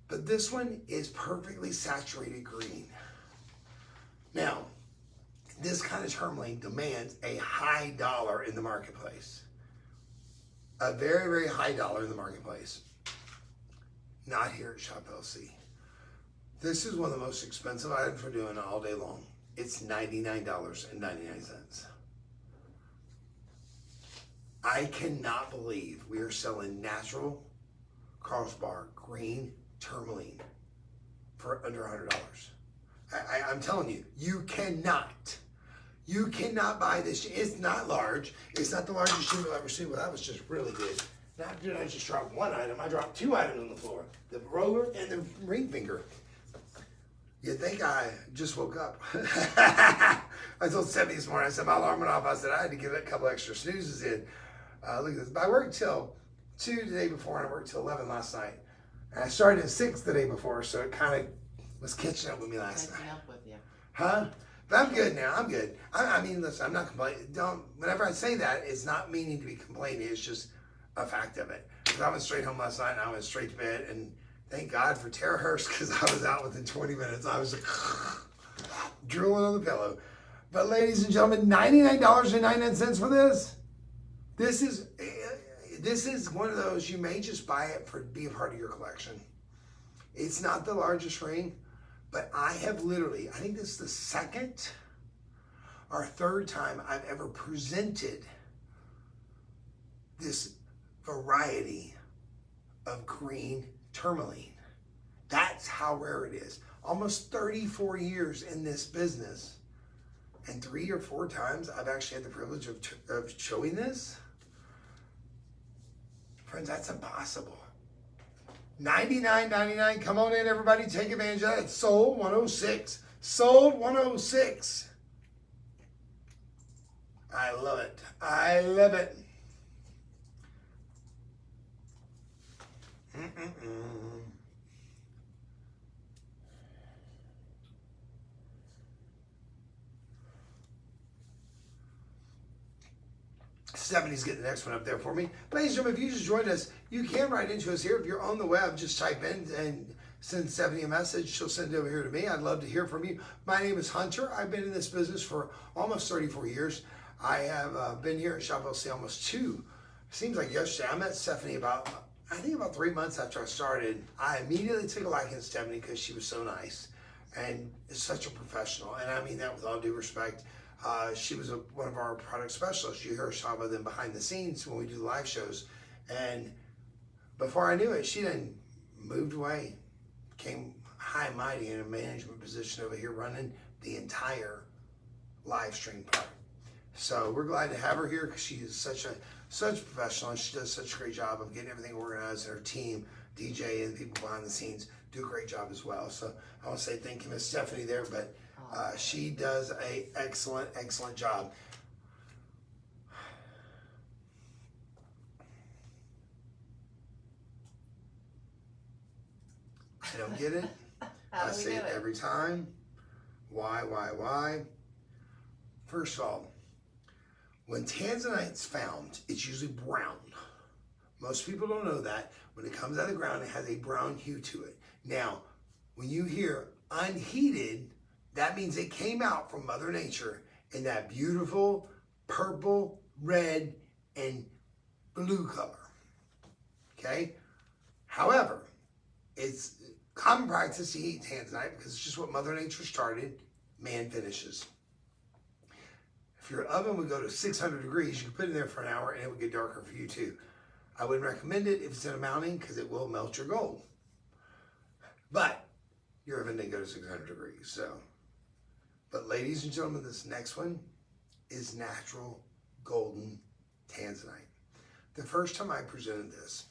But this one is perfectly saturated green. Now, this kind of tourmaline demands a high dollar in the marketplace. A very, very high dollar in the marketplace. Not here at Shop LC. This is one of the most expensive items we're doing all day long. It's $99.99. I cannot believe we are selling natural crossbar green tourmaline for under $100. I'm telling you, you cannot buy this. It's not large. It's not the largest shoe you'll ever see. Well, that was just really good. Not did I just drop one item, I dropped two items on the floor. The roller and the ring finger. You'd think I just woke up. I told Stephanie this morning, I said, my alarm went off. I said, I had to get a couple extra snoozes in. Look at this. I worked till 2 the day before, and I worked till 11 last night. And I started at 6 the day before, so it kind of was catching up with me last night. Catching up with you. Huh? But I'm good now. I'm good. I mean, listen, I'm not complaining. Whenever I say that, it's not meaning to be complaining. It's just a fact of it. Because I went straight home last night, and I went straight to bed, and thank God for Tara Hurst, because I was out within 20 minutes. I was like, drooling on the pillow. But ladies and gentlemen, $99.99 for this. This is one of those, you may just buy it for be a part of your collection. It's not the largest ring, but I have literally, I think this is the second or third time I've ever presented this variety of green tourmaline. That's how rare it is. Almost 34 years in this business, and 3 or 4 times I've actually had the privilege of showing this. Friends, that's impossible. $99.99. Come on in, everybody. Take advantage of that. It's sold 106. Sold 106. I love it. I love it. Stephanie's getting the next one up there for me. Ladies and gentlemen, if you just joined us, you can write into us here. If you're on the web, just type in and send Stephanie a message. She'll send it over here to me. I'd love to hear from you. My name is Hunter. I've been in this business for almost 34 years. I have been here at Shop LC almost 2. Seems like yesterday. I met Stephanie about 3 months after I started. I immediately took a liking to Stephanie because she was so nice and such a professional. And I mean that with all due respect. She was one of our product specialists. You hear her talk about them behind the scenes when we do live shows. And before I knew it, she then moved away, became high and mighty in a management position over here running the entire live stream part. So we're glad to have her here because she is such a professional, and she does such a great job of getting everything organized. And her team, DJ and people behind the scenes do a great job as well. So I want to say thank you, Miss Stephanie there, but she does a excellent job. I don't get it. I say it every time. Why? First of all, when tanzanite's found, it's usually brown. Most people don't know that. When it comes out of the ground, it has a brown hue to it. Now, when you hear unheated, that means it came out from Mother Nature in that beautiful purple, red, and blue color. Okay? However, it's common practice to heat tanzanite because it's just what Mother Nature started, man finishes. If your oven would go to 600 degrees, you could put it in there for an hour and it would get darker for you too. I wouldn't recommend it if it's in a mounting because it will melt your gold. But your oven didn't go to 600 degrees, so. But ladies and gentlemen, this next one is natural golden tanzanite. The first time I presented this,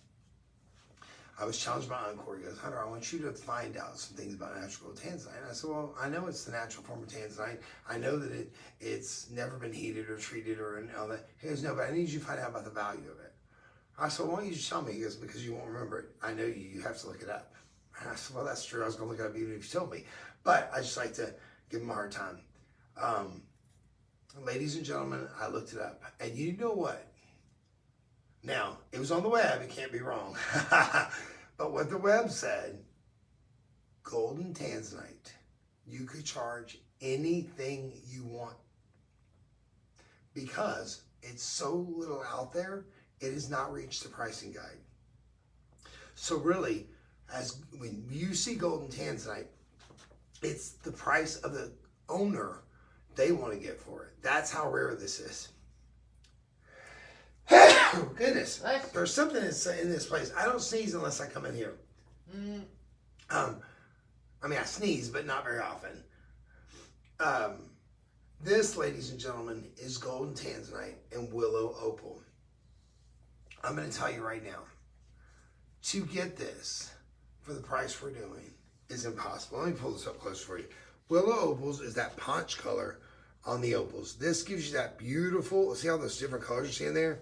I was challenged by Encore. He goes, Hunter, I want you to find out some things about natural gold tanzanite. And I said, well, I know it's the natural form of tanzanite. I know that it's never been heated or treated or all that. He goes, no, but I need you to find out about the value of it. I said, well, why don't you just tell me? He goes, because you won't remember it. I know you have to look it up. And I said, well, that's true. I was going to look it up even if you told me. But I just like to give him a hard time. Ladies and gentlemen, I looked it up. And you know what? Now, it was on the web. It can't be wrong. But what the web said, golden tanzanite, you could charge anything you want. Because it's so little out there, it has not reached the pricing guide. So really, when you see golden tanzanite, it's the price of the owner they want to get for it. That's how rare this is. Goodness, Bless you. there's something in this place. I don't sneeze unless I come in here. Mm. I mean, I sneeze, but not very often. This, ladies and gentlemen, is golden tanzanite and willow opal. I'm going to tell you right now, to get this for the price we're doing is impossible. Let me pull this up close for you. Willow opals is that punch color on the opals. This gives you that beautiful, see all those different colors you see in there?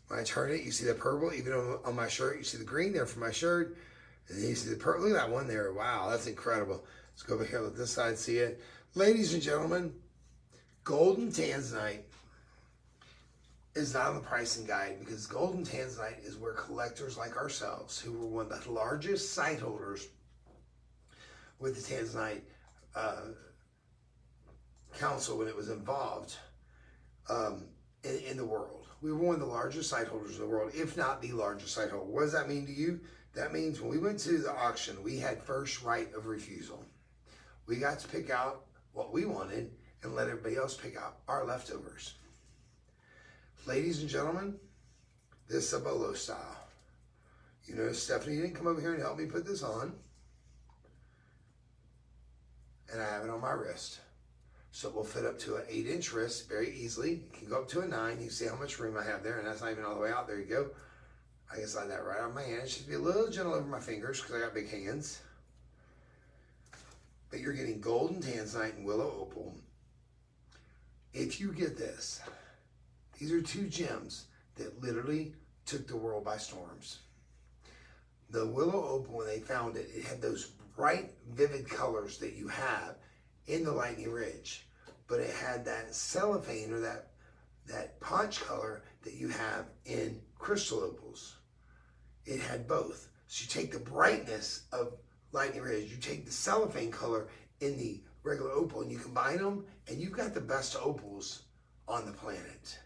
When I turn it, you see the purple. Even on my shirt, you see the green there for my shirt. And then you see the purple. Look at that one there. Wow, that's incredible. Let's go over here, let this side see it. Ladies and gentlemen, golden tanzanite is not on the pricing guide because golden tanzanite is where collectors like ourselves, who were one of the largest site holders with the tanzanite council when it was involved in the world. We were one of the largest site holders in the world, if not the largest site holder. What does that mean to you? That means when we went to the auction, we had first right of refusal. We got to pick out what we wanted and let everybody else pick out our leftovers. Ladies and gentlemen, this is a bolo style. You notice Stephanie didn't come over here and help me put this on. And I have it on my wrist. So it will fit up to an 8-inch wrist very easily. It can go up to a 9. You see how much room I have there, and that's not even all the way out. There you go. I can slide that right on my hand. It should be a little gentle over my fingers because I got big hands. But you're getting golden tanzanite and willow opal. If you get this, these are two gems that literally took the world by storms. The willow opal, when they found it, it had those bright, vivid colors that you have in the lightning ridge, but it had that cellophane or that punch color that you have in crystal opals. It had both. So you take the brightness of lightning ridge, you take the cellophane color in the regular opal, and you combine them, and you've got the best opals on the planet.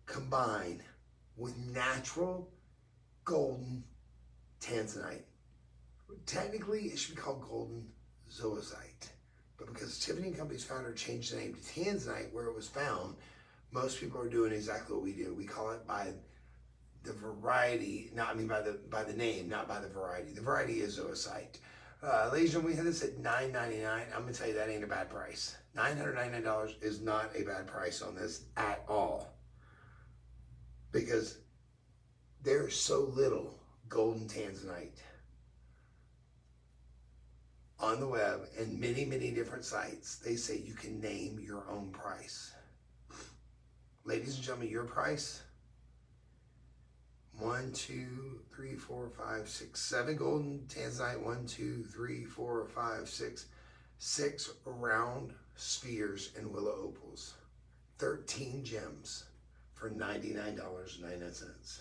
Combined with natural golden tanzanite. Technically, it should be called golden zoisite, but because Tiffany & Company's founder changed the name to tanzanite where it was found, most people are doing exactly what we do. We call it by the variety, not I mean by the name, not by the variety. The variety is zoisite. Ladies and gentlemen, we had this at $9.99. I'm gonna tell you that ain't a bad price. $999 is not a bad price on this at all, because there's so little golden tanzanite on the web and many, many different sites. They say you can name your own price. Ladies and gentlemen, your price, 1, 2, 3, 4, 5, 6, 7 golden tanzanite, 1, 2, 3, 4, 5, 6 round spheres and willow opals, 13 gems for $99.99.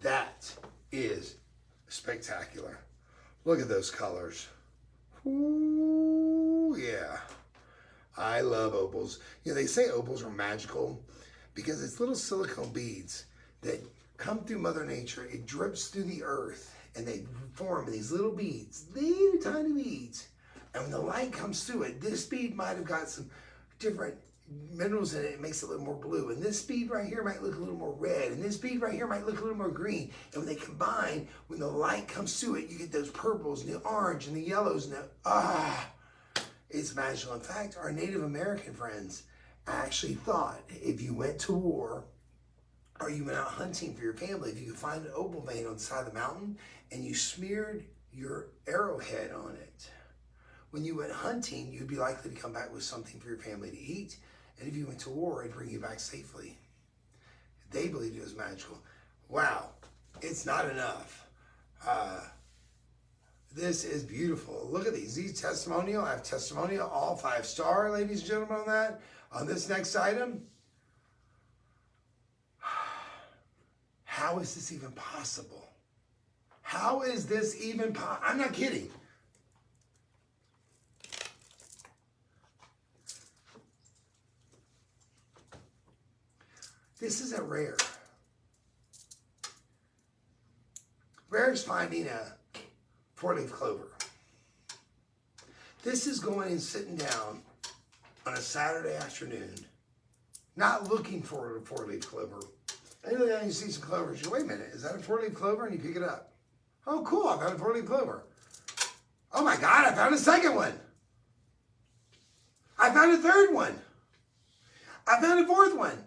That is spectacular. Look at those colors. Ooh, yeah. I love opals. You know, they say opals are magical because it's little silicone beads that come through Mother Nature. It drips through the earth and they form these little beads, little tiny beads. And when the light comes through it, this bead might have got some different minerals in it. It makes it look more blue. And this bead right here might look a little more red. And this bead right here might look a little more green. And when they combine, when the light comes through it, you get those purples and the orange and the yellows and it's magical. In fact, our Native American friends actually thought if you went to war or you went out hunting for your family, if you could find an opal vein on the side of the mountain and you smeared your arrowhead on it, when you went hunting, you'd be likely to come back with something for your family to eat. And if you went to war, it'd bring you back safely. They believed it was magical. Wow, it's not enough. This is beautiful. Look at these. These testimonial. I have testimonial, all 5-star, ladies and gentlemen, on that. On this next item, how is this even possible? How is this even possible? I'm not kidding. This isn't rare. Rare is finding a 4-leaf clover. This is going and sitting down on a Saturday afternoon, not looking for a 4-leaf clover, And you see some clovers. You go, wait a minute, is that a 4-leaf clover? And you pick it up. Oh, cool, I found a 4-leaf clover. Oh my God, I found a second one. I found a third one. I found a fourth one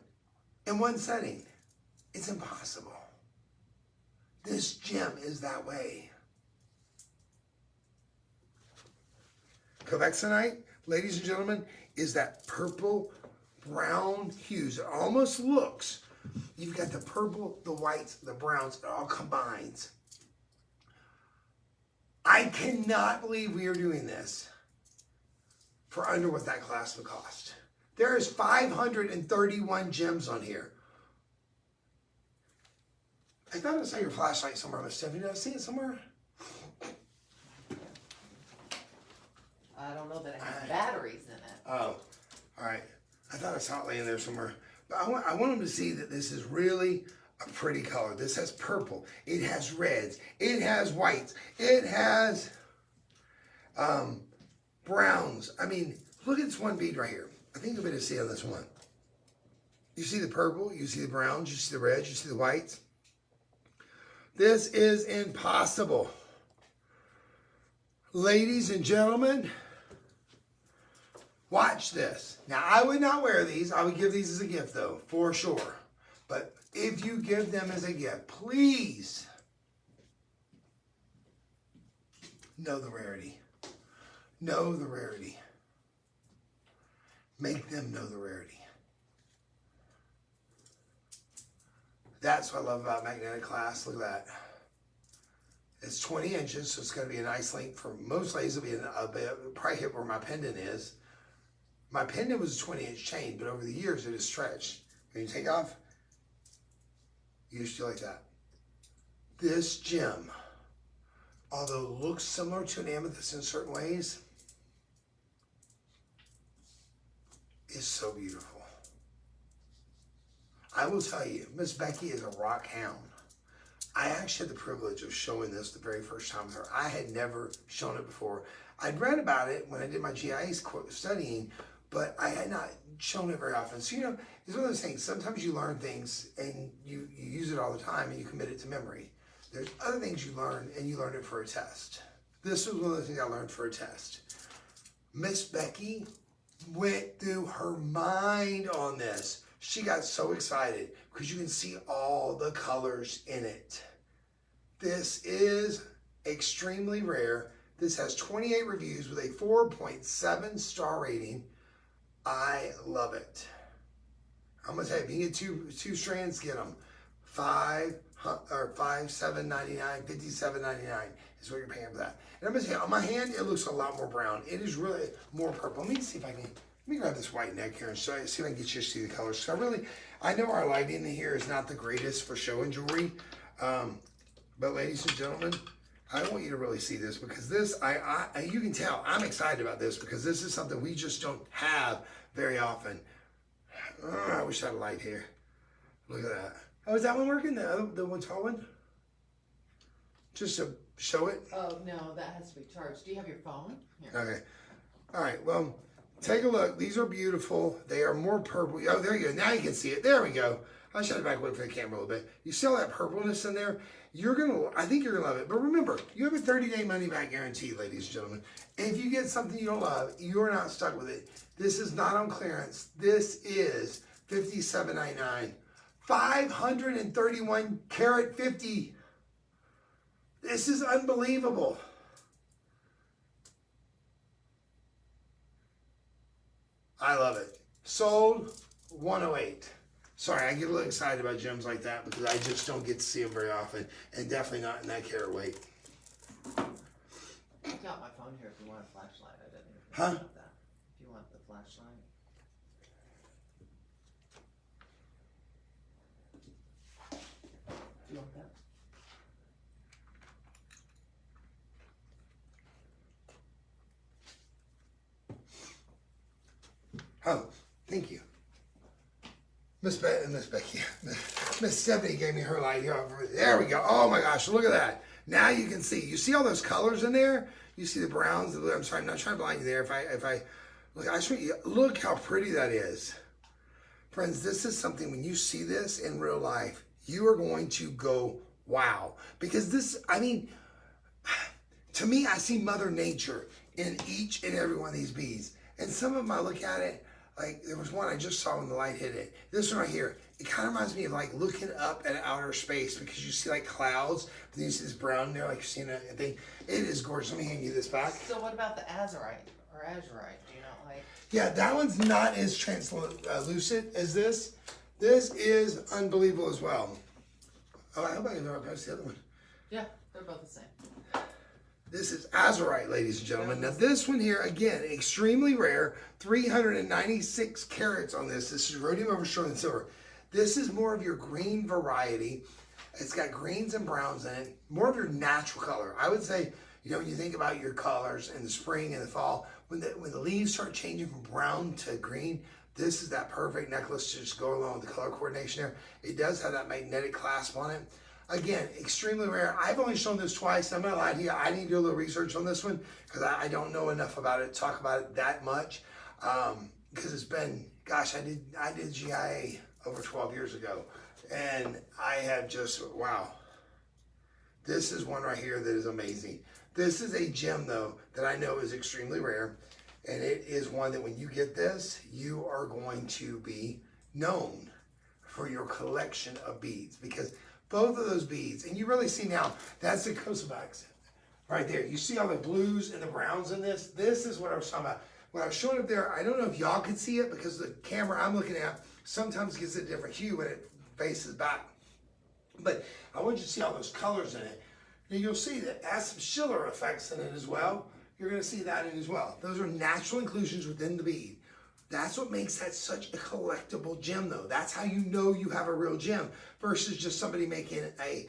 in one setting. It's impossible. This gem is that way. Convexionite, ladies and gentlemen, is that purple brown hues. It almost looks, you've got the purple, the whites, the browns, it all combines. I cannot believe we are doing this for under what that class would cost. There is 531 gems on here. I thought I saw your flashlight somewhere, Miss Stephanie. Did I see it somewhere? I don't know that it has batteries in it. Oh, all right. I thought I saw it laying there somewhere. But I want them to see that this is really a pretty color. This has purple. It has reds. It has whites. It has browns. I mean, look at this one bead right here. I think you'll be able to see on this one. You see the purple. You see the browns. You see the reds. You see the whites. This is impossible. Ladies and gentlemen, watch this. Now, I would not wear these. I would give these as a gift, though, for sure. But if you give them as a gift, please know the rarity. Know the rarity. Make them know the rarity. That's what I love about magnetic glass. Look at that. It's 20 inches, so it's going to be a nice length for most ladies. It'll be probably hit where my pendant is. My pendant was a 20-inch chain, but over the years it has stretched. When you take off, you just do like that. This gem, although it looks similar to an amethyst in certain ways, is so beautiful. I will tell you, Miss Becky is a rock hound. I actually had the privilege of showing this the very first time with her. I had never shown it before. I'd read about it when I did my GIS studying, but I had not shown it very often. So, you know, it's one of those things. Sometimes you learn things and you use it all the time and you commit it to memory. There's other things you learn and you learn it for a test. This was one of the things I learned for a test. Miss Becky went through her mind on this. She got so excited because you can see all the colors in it. This is extremely rare. This has 28 reviews with a 4.7 star rating. I love it. I'm gonna tell you, if you can get two strands, get them. $57.99, $57.99 is what you're paying for that. And I'm gonna tell you, on my hand, it looks a lot more brown. It is really more purple. Let me see if I can. Let me grab this white neck here and show you, see if I can get you to see the colors. So I know our lighting in here is not the greatest for showing jewelry, but ladies and gentlemen, I want you to really see this because this, you can tell I'm excited about this because this is something we just don't have very often. Oh, I wish I had a light here. Look at that. Oh, is that one working? The one tall one? Just to show it? Oh, no, that has to be charged. Do you have your phone? Here. Okay. All right, well, take a look. These are beautiful. They are more purple. Oh, there you go. Now you can see it. There we go. I should have back away from the camera a little bit. You see all that purpleness in there? I think you're going to love it. But remember, you have a 30-day money-back guarantee, ladies and gentlemen. And if you get something you don't love, you're not stuck with it. This is not on clearance. This is $57.99. 531 carat 50. This is unbelievable. I love it. Sold 108. Sorry, I get a little excited about gems like that because I just don't get to see them very often, and definitely not in that carat weight. I've got my phone here if you want a flashlight. I didn't even think Huh? about that. If you want the flashlight. Do you want that? Oh, thank you. Miss Becky, Miss Stephanie gave me her light here. There we go. Oh my gosh, look at that. Now you can see. You see all those colors in there? You see the browns, the blue. I'm sorry, I'm not trying to blind you there. If I look, I show you, look how pretty that is. Friends, this is something, when you see this in real life, you are going to go, wow. Because this, I mean, to me, I see Mother Nature in each and every one of these beads. And some of them, I look at it, like there was one I just saw when the light hit it. This one right here, it kind of reminds me of like looking up at outer space, because you see like clouds, but then you see this brown there, like you're seeing a thing. It is gorgeous. Let me hand you this back. So what about the azurite or azurite? Do you not like? Yeah, that one's not as translucent as this. This is unbelievable as well. Oh, I hope I can know past the other one. Yeah, they're both the same. This is azurite, ladies and gentlemen. Now this one here, again, extremely rare, 396 carats on this. This is rhodium over sterling silver. This is more of your green variety. It's got greens and browns in it, more of your natural color. I would say, you know, when you think about your colors in the spring and the fall, when the leaves start changing from brown to green, this is that perfect necklace to just go along with the color coordination there. It does have that magnetic clasp on it. Again, extremely rare. I've only shown this twice. I'm not lying to you. I need to do a little research on this one because I don't know enough about it to talk about it that much. Because it's been, gosh, I did GIA over 12 years ago. And I have just, wow. This is one right here that is amazing. This is a gem, though, that I know is extremely rare. And it is one that when you get this, you are going to be known for your collection of beads. Because both of those beads, and you really see now, that's the Kosovaks right there. You see all the blues and the browns in this? This is what I was talking about. When I was showing up there, I don't know if y'all could see it because the camera I'm looking at sometimes gets a different hue when it faces back. But I want you to see all those colors in it. And you'll see that it has some Schiller effects in it as well. You're going to see that in as well. Those are natural inclusions within the bead. That's what makes that such a collectible gem, though. That's how you know you have a real gem versus just somebody making a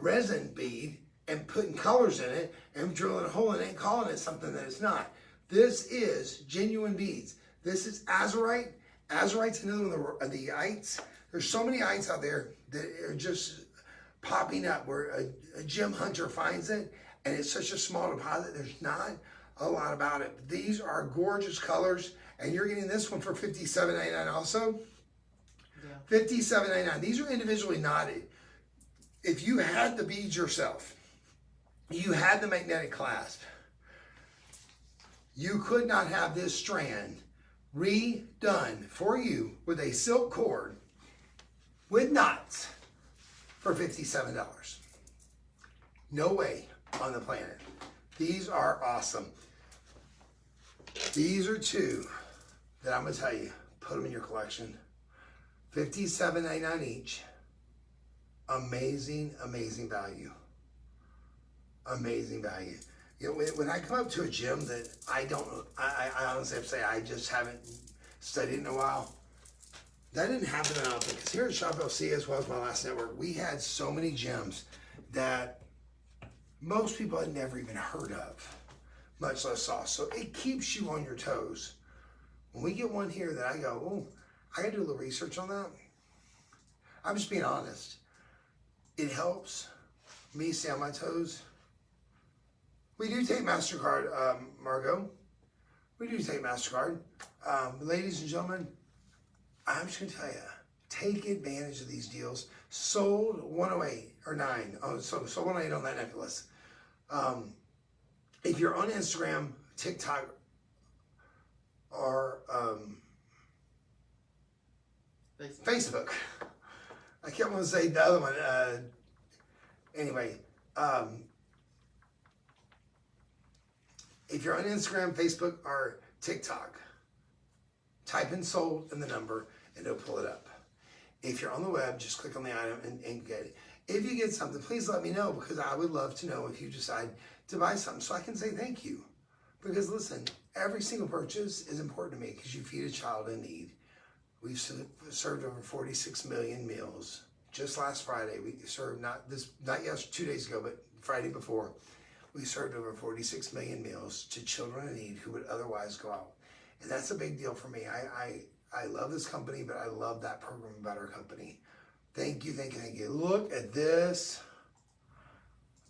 resin bead and putting colors in it and drilling a hole in it and calling it something that it's not. This is genuine beads. This is azurite. Azurite's another one of the ites. There's so many ites out there that are just popping up where a gem hunter finds it and it's such a small deposit. There's not a lot about it. But these are gorgeous colors. And you're getting this one for $57.99 also. Yeah. $57.99. These are individually knotted. If you had the beads yourself, you had the magnetic clasp, you could not have this strand redone for you with a silk cord with knots for $57. No way on the planet. These are awesome. These are two that I'm going to tell you, put them in your collection. $57.99 each. Amazing, amazing value. Amazing value. You know, when I come up to a gem that I honestly have to say I just haven't studied in a while, that didn't happen that often. Because here at Shop LC, as well as my last network, we had so many gems that most people had never even heard of, much less saw. So it keeps you on your toes. When we get one here that I go, oh, I gotta do a little research on that. I'm just being honest. It helps me stay on my toes. We do take MasterCard, Margot. We do take MasterCard. Ladies and gentlemen, I'm just gonna tell you, take advantage of these deals. Sold 108 or 9. Oh, so 108 on that necklace. If you're on Instagram, TikTok, or Facebook. I can't want to say the other one. Anyway, if you're on Instagram, Facebook, or TikTok, type in sold and the number and it'll pull it up. If you're on the web, just click on the item and get it. If you get something, please let me know because I would love to know if you decide to buy something so I can say thank you. Because listen, every single purchase is important to me because you feed a child in need. We've served over 46 million meals. Just last Friday, we served, not 2 days ago, but Friday before, we served over 46 million meals to children in need who would otherwise go out. And that's a big deal for me. I love this company, but I love that program about our company. Thank you, thank you, thank you. Look at this.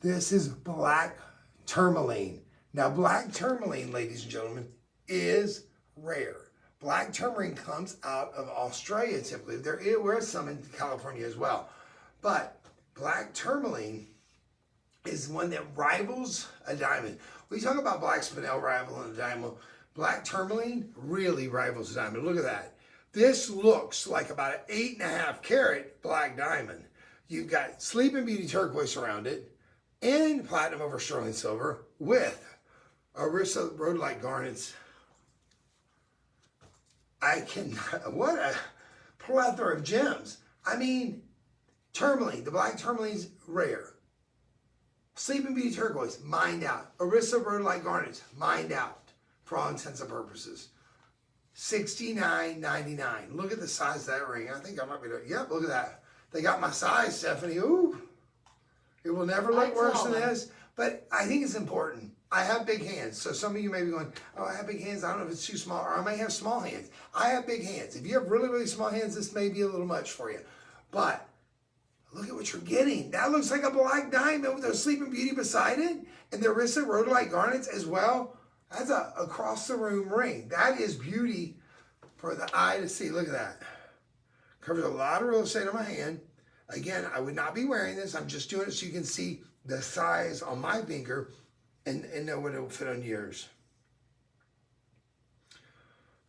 This is black tourmaline. Now, black tourmaline, ladies and gentlemen, is rare. Black tourmaline comes out of Australia typically. There is some in California as well. But black tourmaline is one that rivals a diamond. We talk about black spinel rivaling a diamond. Black tourmaline really rivals a diamond. Look at that. This looks like about an 8.5 carat black diamond. You've got Sleeping Beauty turquoise around it and platinum over sterling silver with Arista rhodolite garnets. What a plethora of gems. I mean, tourmaline, the black tourmaline's rare. Sleeping Beauty turquoise, mined out. Arista rhodolite garnets, mined out for all intents and purposes. $69.99. Look at the size of that ring. I think I might be doing, yep, look at that. They got my size, Stephanie. Ooh. It will never look worse than this. But I think it's important. I have big hands. So some of you may be going, oh, I have big hands. I don't know if it's too small. Or I may have small hands. I have big hands. If you have really, really small hands, this may be a little much for you. But look at what you're getting. That looks like a black diamond with a Sleeping Beauty beside it. And the Arista rhodolite garnets as well. That's a across the room ring. That is beauty for the eye to see. Look at that. Covers a lot of real estate on my hand. Again, I would not be wearing this. I'm just doing it so you can see the size on my finger and know what it will fit on yours.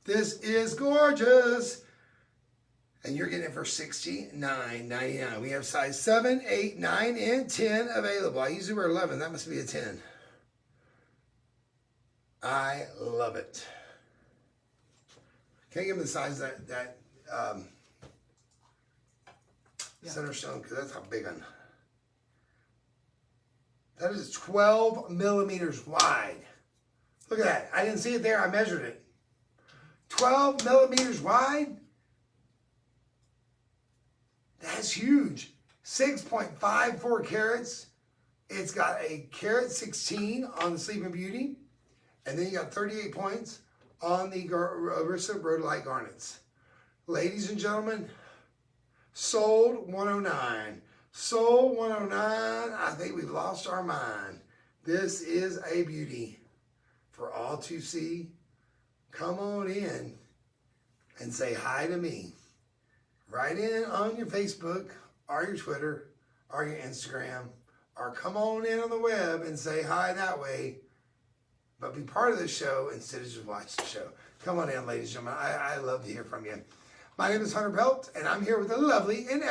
This is gorgeous. And you're getting it for $69.99. We have size 7, 8, 9, and 10 available. I usually wear 11. That must be a 10. I love it. Can I give them the size that center stone? Because that's how big one. That is 12 millimeters wide. Look at that. I didn't see it there. I measured it. 12 millimeters wide. That's huge. 6.54 carats. It's got a carat 16 on the Sleeping Beauty. And then you got 38 points on the Arista rhodolite garnets. Ladies and gentlemen, sold 109. Sold 109. I think we've lost our mind. This is a beauty for all to see. Come on in and say hi to me. Write in on your Facebook or your Twitter or your Instagram, or come on in on the web and say hi that way. But be part of the show instead of just watch the show. Come on in, ladies and gentlemen. I love to hear from you. My name is Hunter Pelt, and I'm here with the lovely and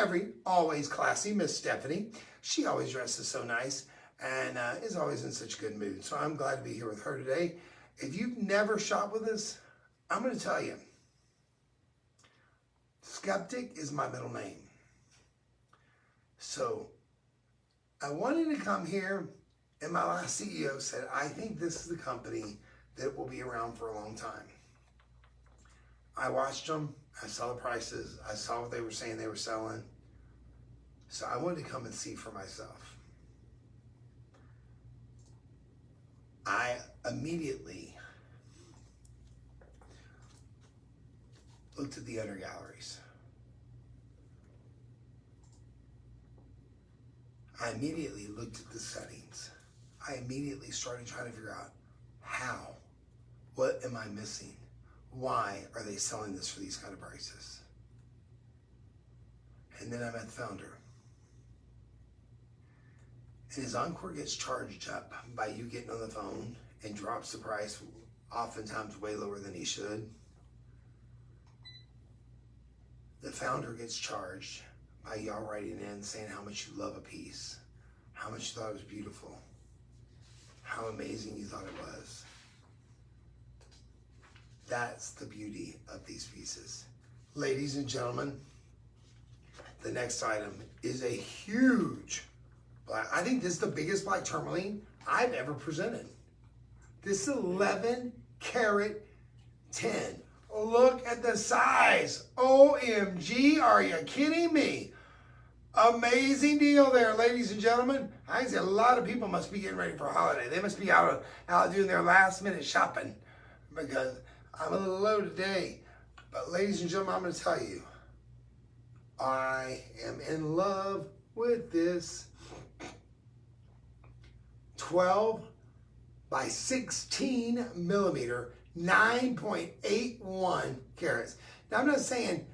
always classy Miss Stephanie. She always dresses so nice and is always in such a good mood. So I'm glad to be here with her today. If you've never shopped with us, I'm going to tell you, Skeptic is my middle name. So I wanted to come here, and my last CEO said, I think this is the company that will be around for a long time. I watched them. I saw the prices. I saw what they were saying they were selling. So I wanted to come and see for myself. I immediately looked at the other galleries. I immediately looked at the settings. I immediately started trying to figure out how. What am I missing? Why are they selling this for these kind of prices? And then I met the founder. And his Encore gets charged up by you getting on the phone and drops the price oftentimes way lower than he should. The founder gets charged by y'all writing in saying how much you love a piece, how much you thought it was beautiful, how amazing you thought it was. That's the beauty of these pieces. Ladies and gentlemen, the next item is a huge black. I think this is the biggest black tourmaline I've ever presented. This is 11 carat 10. Look at the size. OMG, are you kidding me? Amazing deal there, ladies and gentlemen. I can see a lot of people must be getting ready for a holiday. They must be out doing their last minute shopping because I'm a little low today. But ladies and gentlemen, I'm going to tell you, I am in love with this 12 by 16 millimeter 9.81 carats. Now, I'm not saying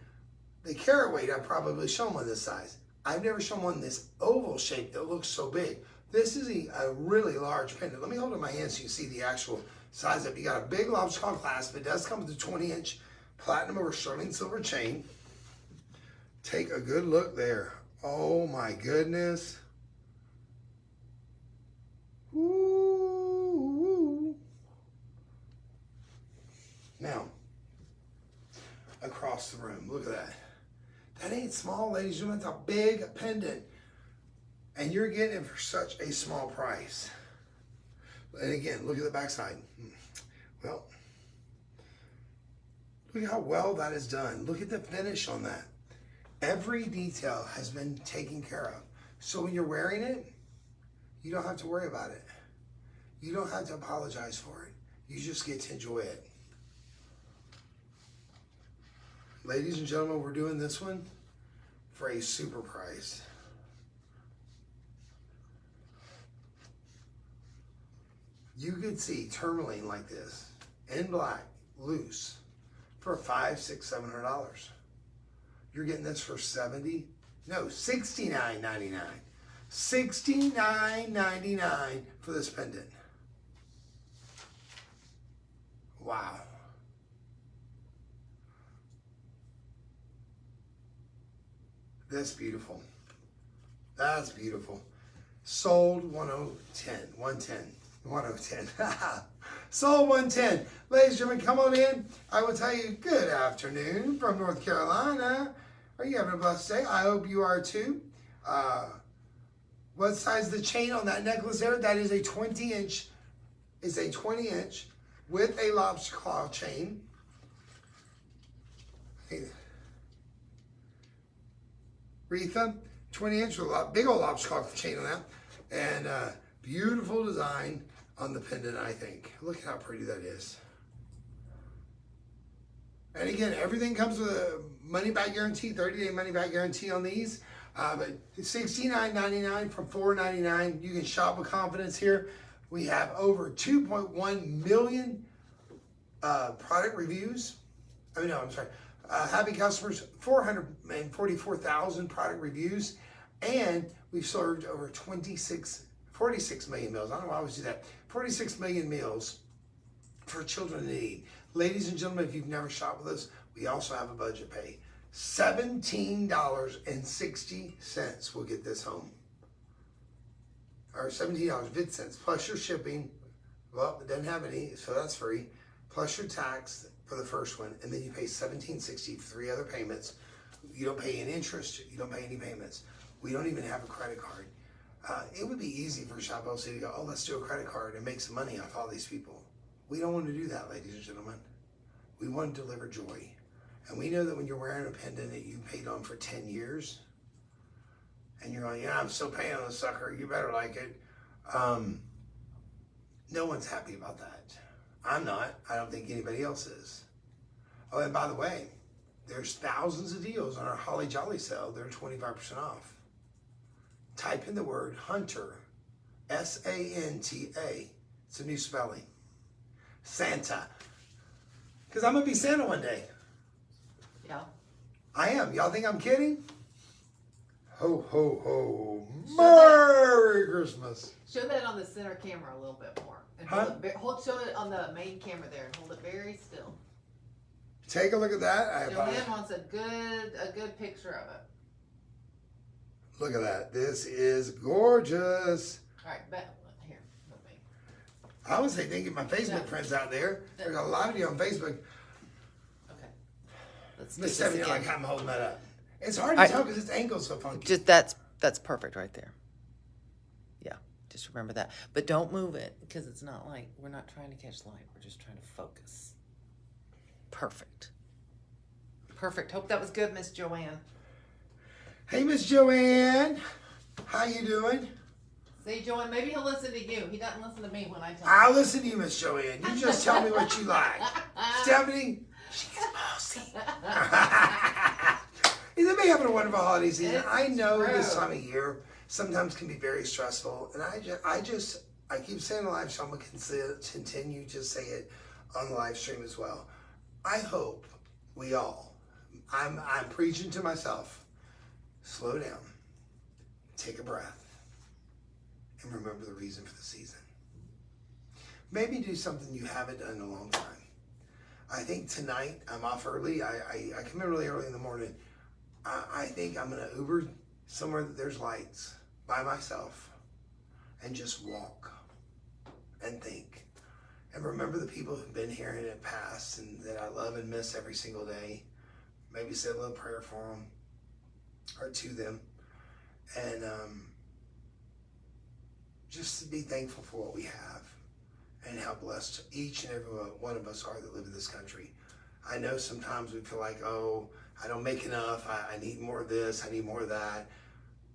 the carat weight, I've probably shown one this size. I've never shown one this oval shape that looks so big. This is a really large pendant. Let me hold it in my hand so you see the actual size of it. You got a big lobster claw clasp. It does come with a 20-inch platinum over sterling silver chain. Take a good look there. Oh my goodness. Ooh. Now, across the room, look at that. That ain't small, ladies and gentlemen. That's a big pendant. And you're getting it for such a small price. And again, look at the backside. Well, look how well that is done. Look at the finish on that. Every detail has been taken care of. So when you're wearing it, you don't have to worry about it. You don't have to apologize for it. You just get to enjoy it. Ladies and gentlemen, we're doing this one for a super price. You could see tourmaline like this, in black, loose, for $500, $600, $700. You're getting this for $69.99. $69.99 for this pendant. Wow. That's beautiful. That's beautiful. Sold 110. Sold 110. Ladies and gentlemen, come on in. I will tell you good afternoon from North Carolina. Are you having a blessed day? I hope you are too. What size is the chain on that necklace there? That is a 20-inch. It's a 20-inch with a lobster claw chain. Retha, 20-inch with a big old lobster claw chain on that. And beautiful design on the pendant, I think. Look at how pretty that is. And again, everything comes with a money-back guarantee, 30-day money-back guarantee on these. But $69.99 from $4.99. You can shop with confidence here. We have over 2.1 million product reviews. Happy customers, 444,000 product reviews. And we've served over 46 million meals. I don't know why I always do that. 46 million meals for children in need. Ladies and gentlemen, if you've never shopped with us, we also have a budget pay. $17.60 will get this home. Or $17.50 plus your shipping. Well, it doesn't have any, so that's free. Plus your tax for the first one, and then you pay $17.60 for 3 other payments. You don't pay any interest. You don't pay any payments. We don't even have a credit card. It would be easy for Shop LC to go, oh, let's do a credit card and make some money off all these people. We don't want to do that, ladies and gentlemen. We want to deliver joy. And we know that when you're wearing a pendant that you paid on for 10 years, and you're going, yeah, I'm still paying on the sucker, you better like it. No one's happy about that. I'm not. I don't think anybody else is. Oh, and by the way, there's thousands of deals on our Holly Jolly sale. They're 25% off. Type in the word Hunter, S-A-N-T-A. It's a new spelling. Santa. Because I'm going to be Santa one day. Yeah. I am. Y'all think I'm kidding? Ho, ho, ho. Merry Christmas. Show that on the center camera a little bit more. And show it on the main camera there and hold it very still. Take a look at that. Joanne wants a good picture of it. Look at that. This is gorgeous. All right, here, let me. I would say thank you to my Facebook friends out there. There's a lot of you on Facebook. Okay. Let's do Miss this Stephanie, again. like I'm holding that up. It's hard to tell because its ankle's so funky. Just that's perfect right there. Yeah, just remember that. But don't move it because it's not like we're not trying to catch light. We're just trying to focus. Perfect. Perfect. Hope that was good, Miss Joanne. Hey, Miss Joanne. How you doing? See, Joanne, maybe he'll listen to you. He doesn't listen to me when I tell him. I'll listen to you, Miss Joanne. You just tell me what you like. Stephanie, she's bossy. They may have a wonderful holiday season. I know this time of year sometimes can be very stressful, and I keep saying it live, so I'm gonna continue to say it on the live stream as well. I hope we all, I'm preaching to myself, slow down, take a breath, and remember the reason for the season. Maybe do something you haven't done in a long time. I think tonight, I'm off early. I come in really early in the morning. I think I'm going to Uber somewhere that there's lights by myself and just walk and think. And remember the people who've been here and have passed and that I love and miss every single day. Maybe say a little prayer for them or to them. And just to be thankful for what we have and how blessed each and every one of us are that live in this country. I know sometimes we feel like, oh, I don't make enough. I need more of this. I need more of that.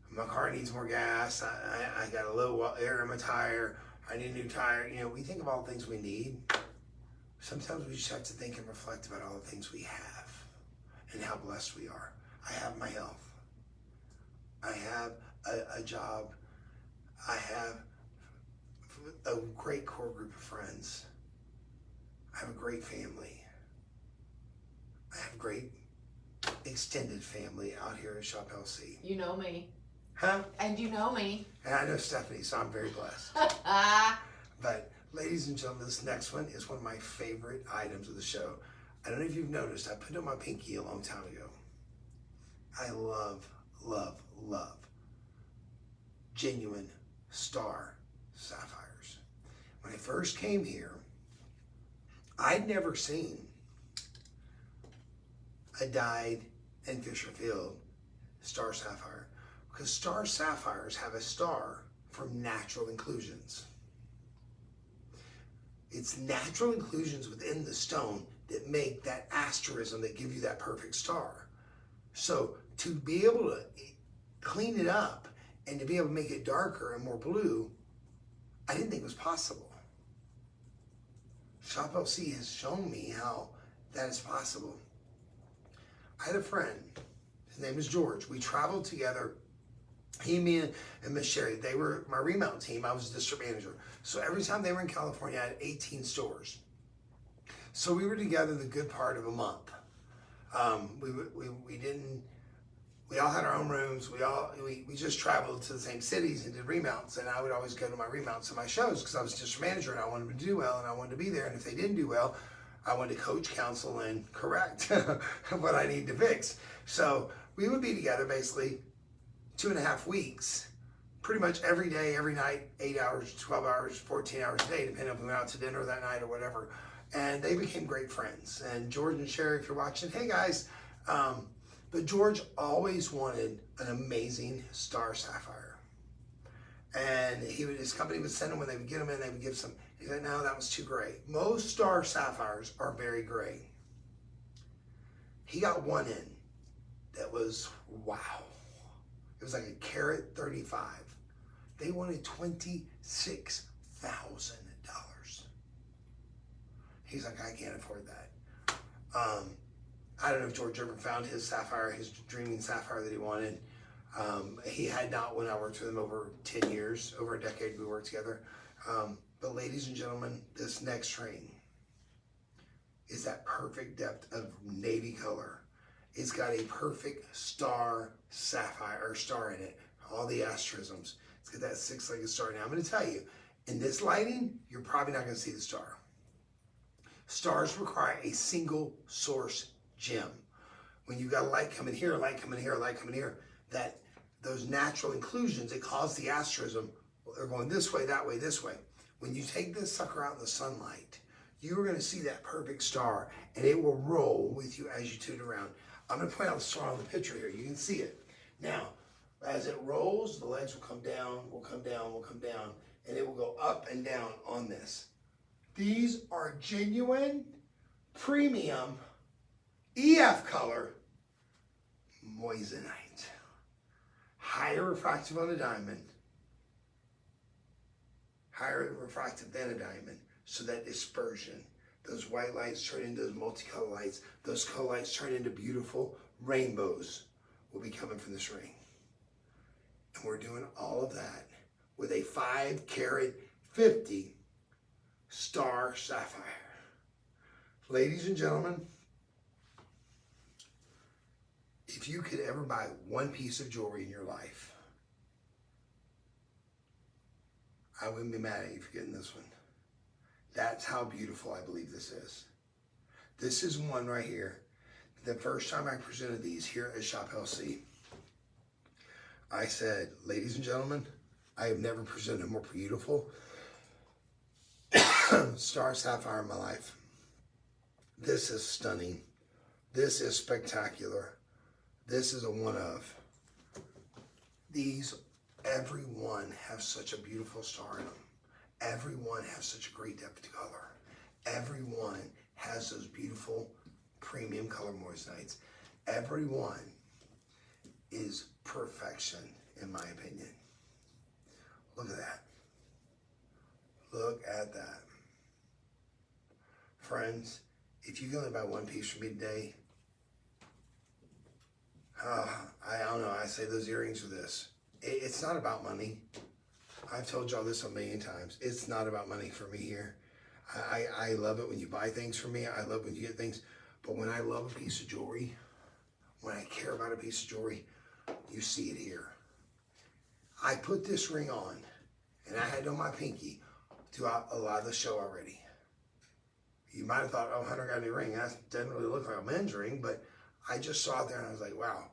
My car needs more gas. I got a low air in my tire. I need a new tire. You know, we think of all the things we need. Sometimes we just have to think and reflect about all the things we have and how blessed we are. I have my health. I have a job. I have a great core group of friends. I have a great family. I have a great extended family out here at Shop LC. You know me. Huh? And you know me. And I know Stephanie, so I'm very blessed. But ladies and gentlemen, this next one is one of my favorite items of the show. I don't know if you've noticed, I put it on my pinky a long time ago. I love, love, love genuine star sapphires. When I first came here, I'd never seen a dyed and Fisher Field star sapphire, because star sapphires have a star from natural inclusions. It's natural inclusions within the stone that make that asterism that give you that perfect star. So to be able to clean it up and to be able to make it darker and more blue, I didn't think was possible. Shop LC has shown me how that is possible. I had a friend, his name is George. We traveled together, he, me, and Miss Sherry. They were my remount team. I was district manager. So every time they were in California, I had 18 stores. So we were together the good part of a month. We all had our own rooms. We just traveled to the same cities and did remounts. And I would always go to my remounts and my shows because I was district manager and I wanted them to do well and I wanted to be there. And if they didn't do well, I wanted to coach, counsel, and correct what I need to fix. So we would be together basically 2.5 weeks, pretty much every day, every night, 8 hours, 12 hours, 14 hours a day, depending if we went out to dinner that night or whatever. And they became great friends. And George and Sherry, if you're watching, hey guys. But George always wanted an amazing star sapphire. And his company would send them when they would get them in, they would give some. He said, no, that was too gray. Most star sapphires are very gray. He got one in that was, wow. It was like a carat 35. They wanted $26,000. He's like, I can't afford that. I don't know if George ever found his sapphire, his dreaming sapphire that he wanted. He had not when I worked with him over 10 years, over a decade we worked together. But ladies and gentlemen, this next ring is that perfect depth of navy color. It's got a perfect star sapphire, or star in it. All the asterisms. It's got that 6-legged star. Now I'm going to tell you, in this lighting, you're probably not going to see the star. Stars require a single source gem. When you got a light coming here, a light coming here, a light coming here, that those natural inclusions that cause the asterism, they're going this way, that way, this way. When you take this sucker out in the sunlight, you're going to see that perfect star, and it will roll with you as you tune around. I'm going to point out the star on the picture here. You can see it. Now, as it rolls, the legs will come down, will come down, will come down, and it will go up and down on this. These are genuine, premium, EF color moissanite. Higher refractive on a diamond. Higher refractive than a diamond. So that dispersion, those white lights turn into those multicolored lights. Those color lights turn into beautiful rainbows will be coming from this ring. And we're doing all of that with a 5 carat 50 star sapphire. Ladies and gentlemen, if you could ever buy one piece of jewelry in your life, I wouldn't be mad at you for getting this one. That's how beautiful I believe this is. This is one right here. The first time I presented these here at Shop LC, I said, ladies and gentlemen, I have never presented a more beautiful star sapphire in my life. This is stunning. This is spectacular. This is a one of. These, every one has such a beautiful star in them. Every one has such a great depth of color. Every one has those beautiful premium color moissanite. Every one is perfection, in my opinion. Look at that. Look at that. Friends, if you can only buy one piece from me today, I don't know, I say those earrings are this. It's not about money. I've told y'all this a million times. It's not about money for me here. I love it when you buy things from me. I love when you get things. But when I love a piece of jewelry, when I care about a piece of jewelry, you see it here. I put this ring on, and I had it on my pinky throughout a lot of the show already. You might have thought, oh, Hunter got a new ring. That doesn't really look like a men's ring, but I just saw it there and I was like, wow,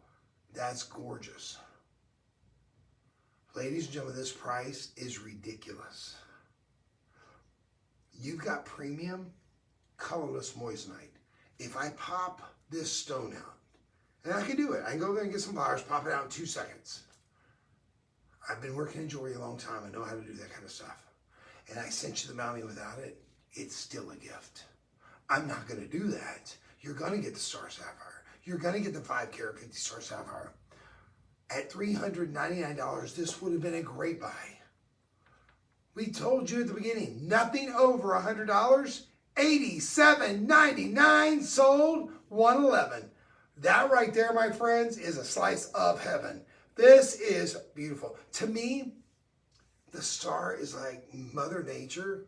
that's gorgeous. Ladies and gentlemen, this price is ridiculous. You've got premium colorless moissanite. If I pop this stone out, and I can do it. I can go there and get some pliers, pop it out in 2 seconds. I've been working in jewelry a long time. I know how to do that kind of stuff. And I sent you the bounty without it. It's still a gift. I'm not going to do that. You're going to get the star sapphire. You're going to get the 5 carat 50 star sapphire. At $399, this would have been a great buy. We told you at the beginning, nothing over $100, $87.99 sold, $111. That right there, my friends, is a slice of heaven. This is beautiful. To me, the star is like Mother Nature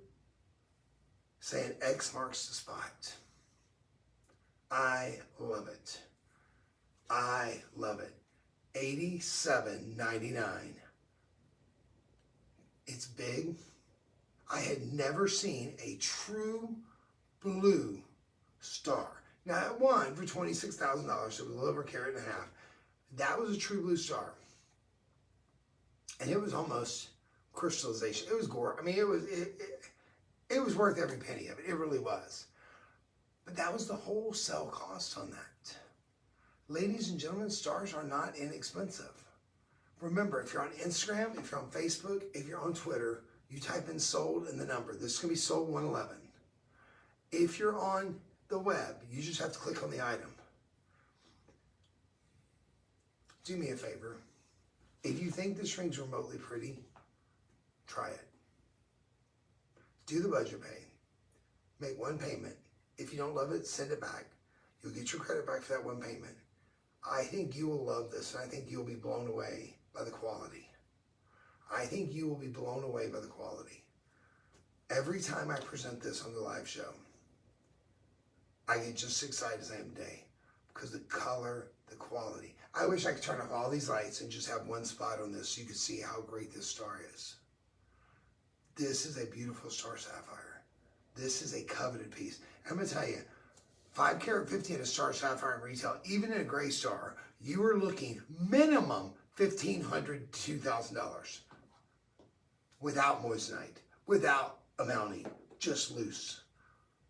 saying X marks the spot. I love it. I love it. $87.99. It's big. I had never seen a true blue star. Now, it won for $26,000, so it was a little over a carat and a half. That was a true blue star. And it was almost crystallization. It was gore. I mean, it was worth every penny of it. It really was. But that was the wholesale cost on that. Ladies and gentlemen, stars are not inexpensive. Remember, if you're on Instagram, if you're on Facebook, if you're on Twitter, you type in sold and the number. This is going to be sold 111. If you're on the web, you just have to click on the item. Do me a favor. If you think this ring's remotely pretty, try it. Do the budget pay. Make one payment. If you don't love it, send it back. You'll get your credit back for that one payment. I think you will love this, and I think you'll be blown away by the quality. I think you will be blown away by the quality. Every time I present this on the live show, I get just as excited as I am today because the color, the quality. I wish I could turn off all these lights and just have one spot on this so you could see how great this star is. This is a beautiful star sapphire. This is a coveted piece. I'm going to tell you, 5 carat 50 in a star sapphire in retail, even in a gray star, you are looking minimum $1,500 to $2,000 without moissanite, without a mounting, just loose.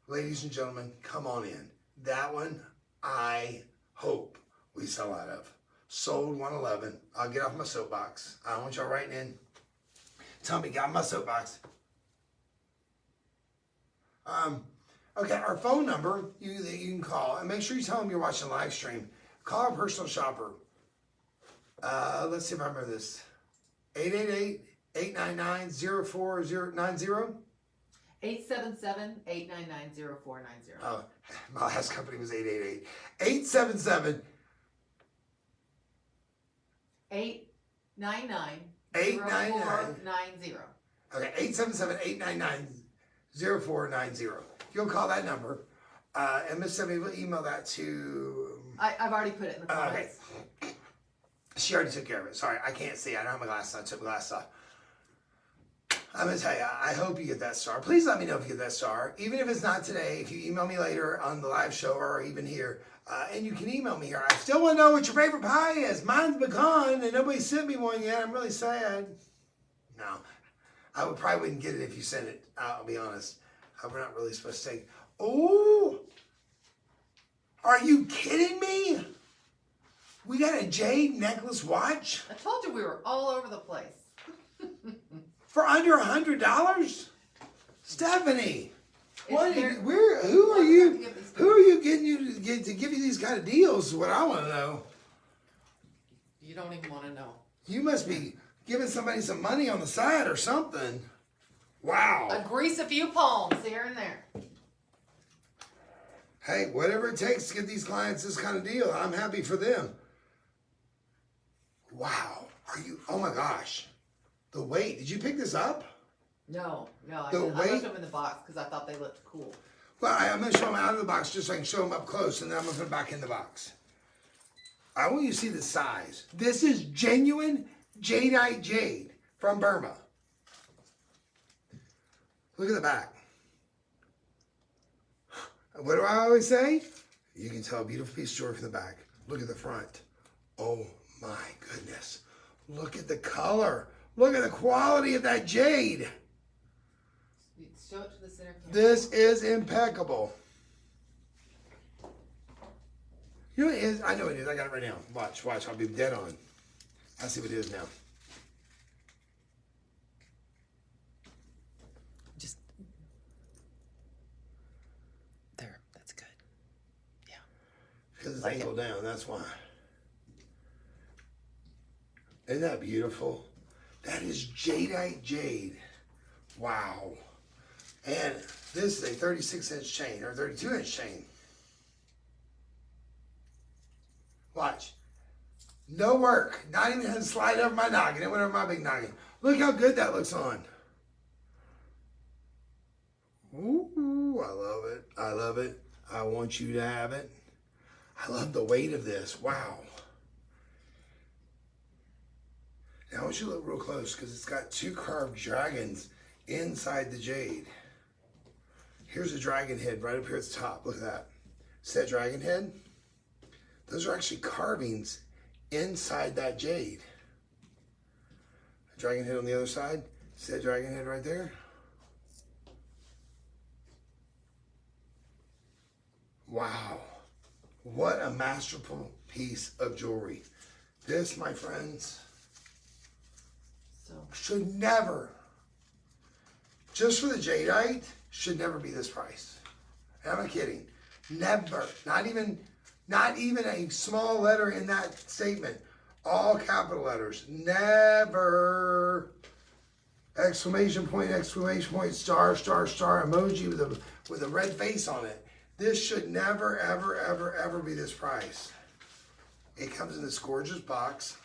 Ladies and gentlemen, come on in. That one, I hope we sell out of. Sold 111. I'll get off my soapbox. I don't want y'all writing in. Tell me, got my soapbox. Okay, our phone number you can call, and make sure you tell them you're watching the live stream. Call our personal shopper. Let's see if I remember this. 888-899-0490. 877-899-0490. Oh, my last company was 888. 877 899-0490. Okay, 877-899-0490. If you'll call that number, And Miss Stephanie will email that to. I've already put it in the Okay. comments. She already took care of it. Sorry, I can't see. I don't have my glasses on. I took my glasses off. I'm going to tell you, I hope you get that star. Please let me know if you get that star. Even if it's not today, if you email me later on the live show or even here, and you can email me here. I still want to know what your favorite pie is. Mine's pecan, and nobody sent me one yet. I'm really sad. No, I probably wouldn't get it if you sent it. I'll be honest. We're not really supposed to take. Oh, are you kidding me? We got a jade necklace watch I told you we were all over the place. for under $100. Stephanie, what? very- Who are you? Who are you getting you to give you these kind of deals? Is what I want to know. You don't even want to know. You must be giving somebody some money on the side or something. Wow. Grease a few palms here and there. Hey, whatever it takes to get these clients this kind of deal, I'm happy for them. Wow. Are you? Oh my gosh. The weight. Did you pick this up? No, I The didn't. I weight- left them in the box because I thought they looked cool. Well, I'm going to show them out of the box just so I can show them up close, and then I'm going to put them back in the box. I want you to see the size. This is genuine jadeite jade from Burma. Look at the back. What do I always say? You can tell a beautiful piece of jewelry from the back. Look at the front. Oh my goodness. Look at the color. Look at the quality of that jade. You show it to the center camera. This is impeccable. You know what it is? I know what it is. I got it right now. Watch. I'll be dead on. I see what it is now. Just there. That's good. Yeah. Because it's Like it. angled down. That's why. Isn't that beautiful? That is jadeite jade. Wow. And this is a 36-inch chain or 32-inch chain. Watch. No work. Not even had to slide over my noggin. It went over my big noggin. Look how good that looks on. Ooh, I love it. I love it. I want you to have it. I love the weight of this. Wow. Now I want you to look real close because it's got two carved dragons inside the jade. Here's a dragon head right up here at the top. Look at that. See that dragon head? Those are actually carvings inside that jade. A dragon head on the other side. See that dragon head right there? Wow. What a masterful piece of jewelry. This, my friends, So should never, just for the jadeite, should never be this price. And I'm not kidding. Never. Not even a small letter in that statement. All capital letters. Never. Exclamation point, star, star, star, emoji with a red face on it. This should never, ever, ever, ever be this price. It comes in this gorgeous box.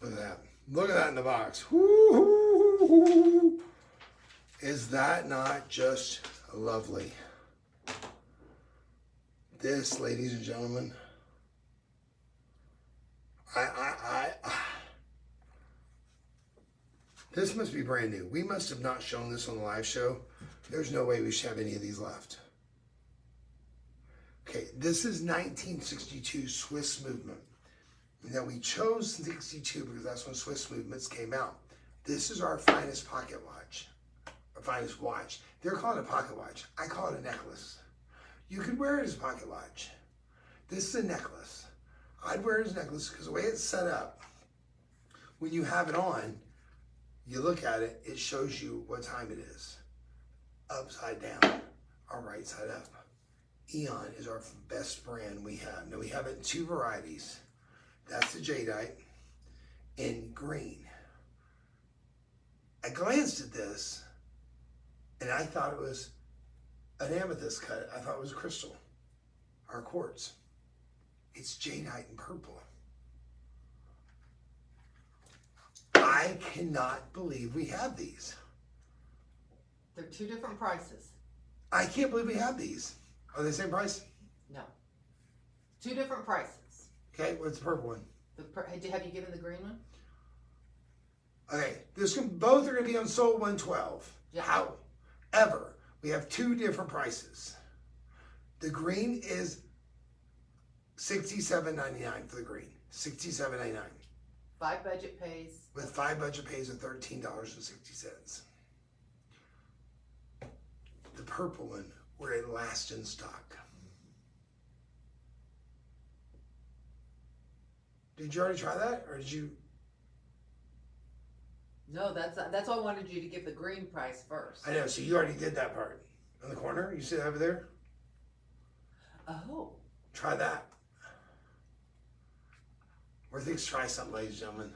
Look at that. Look at that in the box. Woo-hoo-hoo-hoo. Is that not just lovely? This, ladies and gentlemen, this must be brand new. We must have not shown this on the live show. There's no way we should have any of these left. Okay, this is 1962 Swiss movement. Now we chose 62 because that's when Swiss movements came out. This is our finest pocket watch, our finest watch. They're calling it a pocket watch. I call it a necklace. You could wear it as a pocket watch. This is a necklace. I'd wear it as a necklace because the way it's set up, when you have it on, you look at it, it shows you what time it is. Upside down or right side up. Eon is our best brand we have. Now we have it in two varieties. That's the jadeite in green. I glanced at this and I thought it was an amethyst cut. I thought it was crystal or quartz. It's jadeite in purple. I cannot believe we have these. They're two different prices. I can't believe we have these. Are they the same price? No. Two different prices. Okay, what's the purple one? Have you given the green one? Okay, both are going to be on Soul 112. Yeah. However, we have two different prices. The green is $67.99 for the green. $67.99. 5 budget pays. With 5 budget pays of $13.60. The purple one, we're at last in stock. Did you already try that, or did you? No, that's why I wanted you to give the green price first. I know, so you already did that part. In the corner, you see that over there? Oh. Try that. Where things try something, ladies and gentlemen.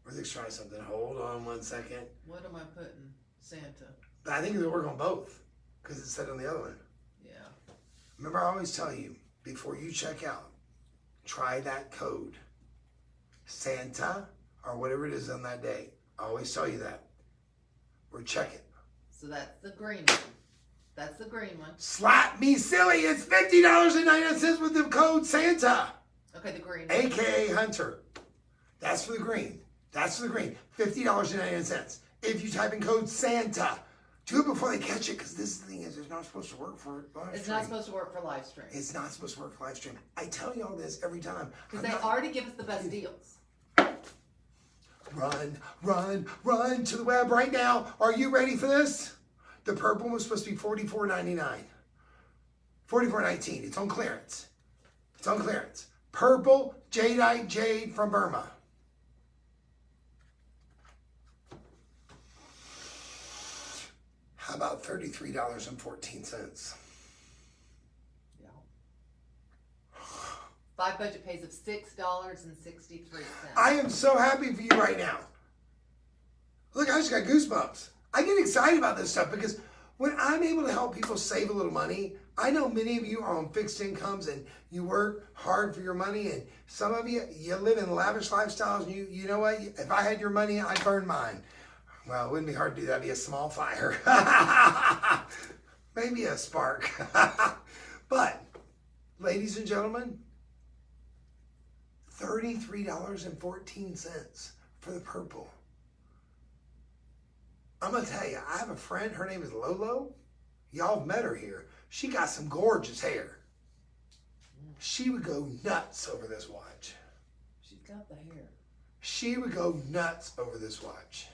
Where things try something. Hold on 1 second. What am I putting? Santa. But I think it'll work on both, because it said on the other one. Yeah. Remember, I always tell you, before you check out, try that code. Santa, or whatever it is on that day. I always tell you that. We're checking. So that's the green one. That's the green one. Slap me silly, it's $50.99 with the code Santa. Okay, the green one. AKA Hunter. That's for the green. That's for the green. $50.99. If you type in code Santa. Do it before they catch it, because this thing is, it's not supposed to work for live It's stream. not supposed to work for live stream. It's not supposed to work for live stream. I tell you all this every time. Because they already give us the best deals. Run, run, run to the web right now. Are you ready for this? The purple one was supposed to be $44.99. $44.19. It's on clearance. It's on clearance. Purple jadeite jade from Burma. How about $33.14? Yeah. 5 budget pays of $6.63. I am so happy for you right now. Look, I just got goosebumps. I get excited about this stuff because when I'm able to help people save a little money, I know many of you are on fixed incomes and you work hard for your money, and some of you live in lavish lifestyles, and you know what? If I had your money, I'd burn mine. Well, it wouldn't be hard to do that. It'd be a small fire. Maybe a spark. But, ladies and gentlemen, $33.14 for the purple. I'm going to tell you, I have a friend, her name is Lolo. Y'all have met her here. She got some gorgeous hair. She would go nuts over this watch. She's got the hair. She would go nuts over this watch.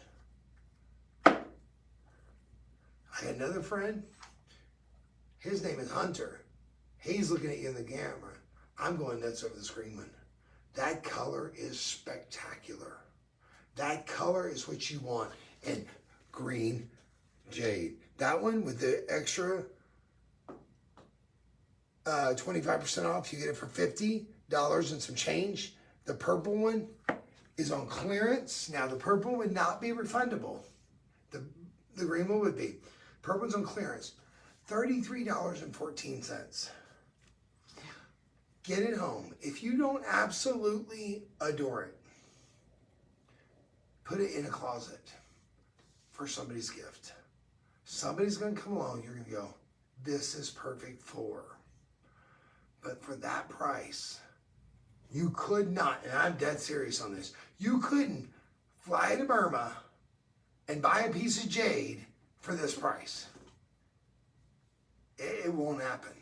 I got another friend. His name is Hunter. He's looking at you in the camera. I'm going nuts over this green one. That color is spectacular. That color is what you want. And green jade. That one with the extra 25% off, you get it for $50 and some change. The purple one is on clearance. Now the purple would not be refundable. The green one would be. Purple one's on clearance. $33.14. Get it home. If you don't absolutely adore it, put it in a closet for somebody's gift. Somebody's going to come along, you're going to go, this is perfect for. But for that price, you could not, and I'm dead serious on this, you couldn't fly to Burma and buy a piece of jade for this price. It won't happen.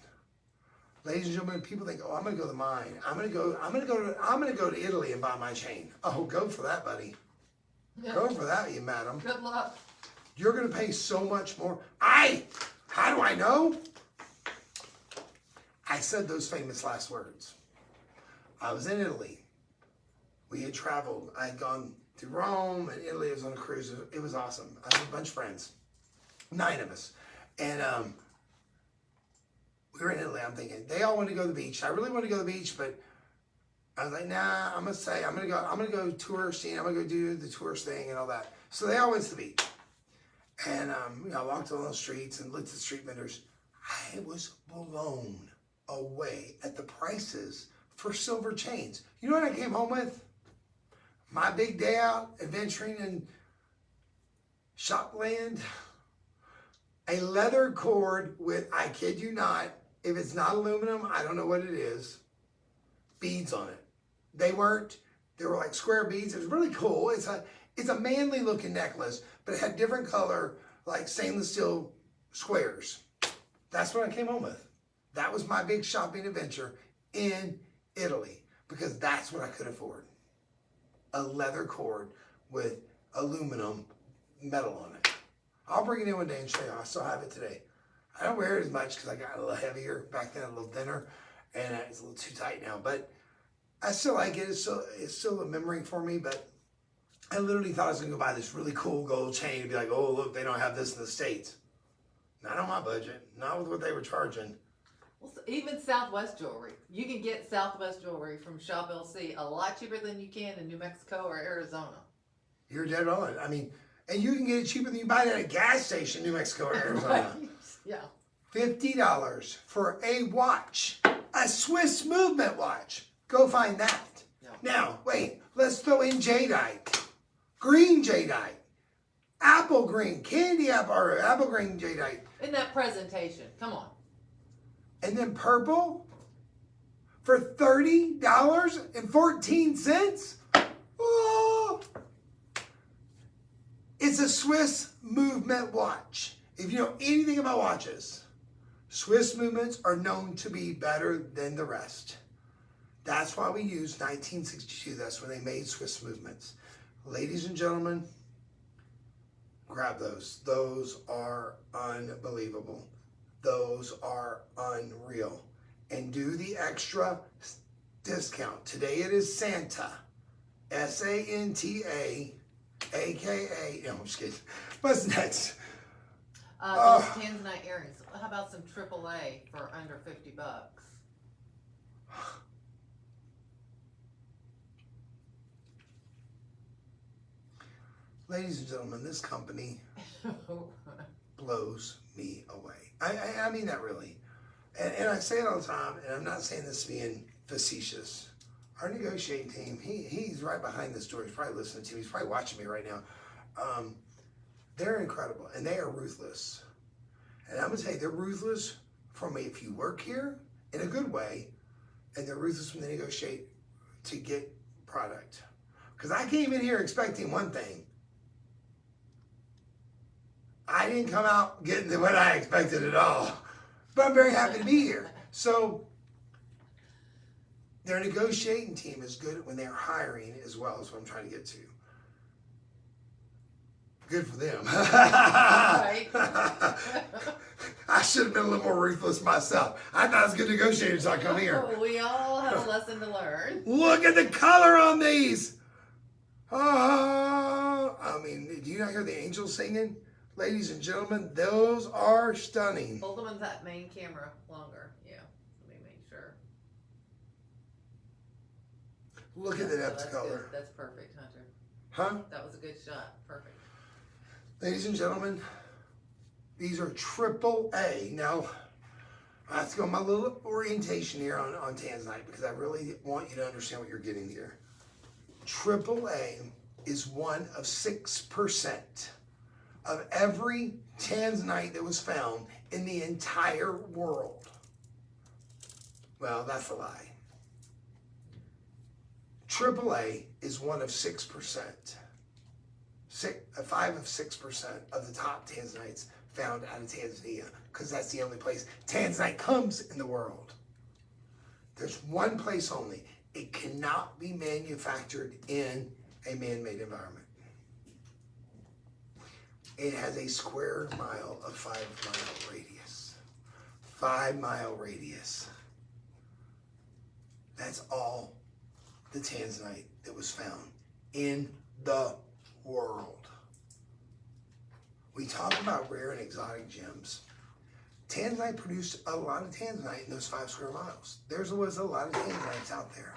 Ladies and gentlemen, people think, oh, I'm going to go to the mine. I'm going to go to Italy and buy my chain. Oh, go for that, buddy. Yeah. Go for that, you madam. Good luck. You're going to pay so much more. How do I know? I said those famous last words. I was in Italy. We had traveled. I had gone to Rome and Italy. I was on a cruise. It was awesome. I had a bunch of friends. 9 of us. And we were in Italy. I'm thinking, they all want to go to the beach. I really want to go to the beach, but I was like, nah, I'm going to go touristing. I'm going to go do the tourist thing and all that. So they all went to the beach. And I walked along the streets and looked at the street vendors. I was blown away at the prices for silver chains. You know what I came home with? my big day out adventuring in Shopland, a leather cord with, I kid you not, if it's not aluminum, I don't know what it is, beads on it. They were like square beads. It was really cool. It's a manly looking necklace, but it had different color, like stainless steel squares. That's what I came home with. That was my big shopping adventure in Italy, because that's what I could afford. A leather cord with aluminum metal on it. I'll bring it in one day and show you. I still have it today. I don't wear it as much because I got a little heavier. Back then, a little thinner, and it's a little too tight now. But I still like it. It's still a memory for me. But I literally thought I was going to go buy this really cool gold chain and be like, oh, look, they don't have this in the States. Not on my budget. Not with what they were charging. Well, even Southwest jewelry. You can get Southwest jewelry from Shop LC a lot cheaper than you can in New Mexico or Arizona. You're dead on. I mean, and you can get it cheaper than you buy it at a gas station in New Mexico or Arizona. Right. Yeah. $50 for a watch. A Swiss movement watch. Go find that. Yeah. Now, wait. Let's throw in jadeite. Green jadeite. Apple green. Candy apple or apple green jadeite. In that presentation. Come on. And then purple for $30.14. Oh. It's a Swiss movement watch. If you know anything about watches, Swiss movements are known to be better than the rest. That's why we use 1962. That's when they made Swiss movements. Ladies and gentlemen, grab those. Those are unbelievable. Those are unreal. And do the extra discount. Today it is Santa. Santa, AKA. No, I'm just kidding. What's next? Those tanzanite earrings. How about some AAA for under $50? Ladies and gentlemen, this company blows me away. I mean that really. And I say it all the time, and I'm not saying this being facetious. Our negotiating team, he's right behind this door. He's probably listening to me. He's probably watching me right now. They're incredible, and they are ruthless. And I'm going to tell you, they're ruthless from if you work here in a good way, and they're ruthless when they negotiate to get product. Because I came in here expecting one thing. I didn't come out getting what I expected at all. But I'm very happy to be here. So their negotiating team is good when they're hiring as well, is what I'm trying to get to. Good for them. Right. I should have been a little more ruthless myself. I thought it was good negotiators so I come here. We all have a lesson to learn. Look at the color on these. I mean, do you not hear the angels singing? Ladies and gentlemen, those are stunning. Hold them on that main camera longer. Yeah. Let me make sure. Look at the depth that's of color. Good. That's perfect, Hunter. Huh? That was a good shot. Perfect. Ladies and gentlemen, these are AAA. Now, I have to go on my little orientation here on Tanzanite because I really want you to understand what you're getting here. AAA is one of 6% of every Tanzanite that was found in the entire world. Well, that's a lie. AAA is one of 6%. 5 of 6% of the top Tanzanites found out of Tanzania, because that's the only place Tanzanite comes in the world. There's one place only. It cannot be manufactured in a man-made environment. It has a square mile of 5-mile radius. 5-mile radius. That's all the Tanzanite that was found in the world. We talk about rare and exotic gems. Tanzanite produced a lot of Tanzanite in those 5 square miles. There was a lot of Tanzanites out there.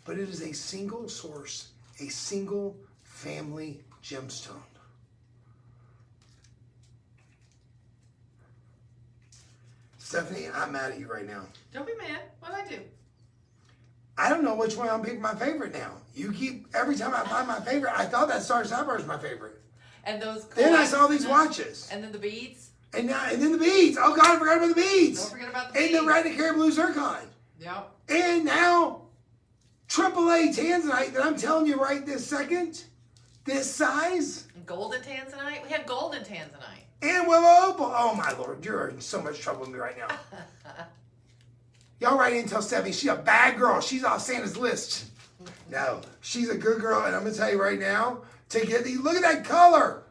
But it is a single source, a single family gemstone. Stephanie, I'm mad at you right now. Don't be mad. What'd I do? I don't know which one I'm picking my favorite now. You keep, every time I find my favorite, I thought that Star Sapphire was my favorite. And those. Then I saw these watches. And then the beads. And then the beads. Oh God, I forgot about the beads. Don't forget about the and beads. the red and carrot blue zircon. Yep. And now, AAA tanzanite that I'm telling you right this second, this size. Golden tanzanite. We had golden tanzanite. And willow opal. Oh my Lord, you're in so much trouble with me right now. Y'all write in and tell Stephanie she's a bad girl. She's off Santa's list. No, she's a good girl. And I'm going to tell you right now, to get these, look at that color.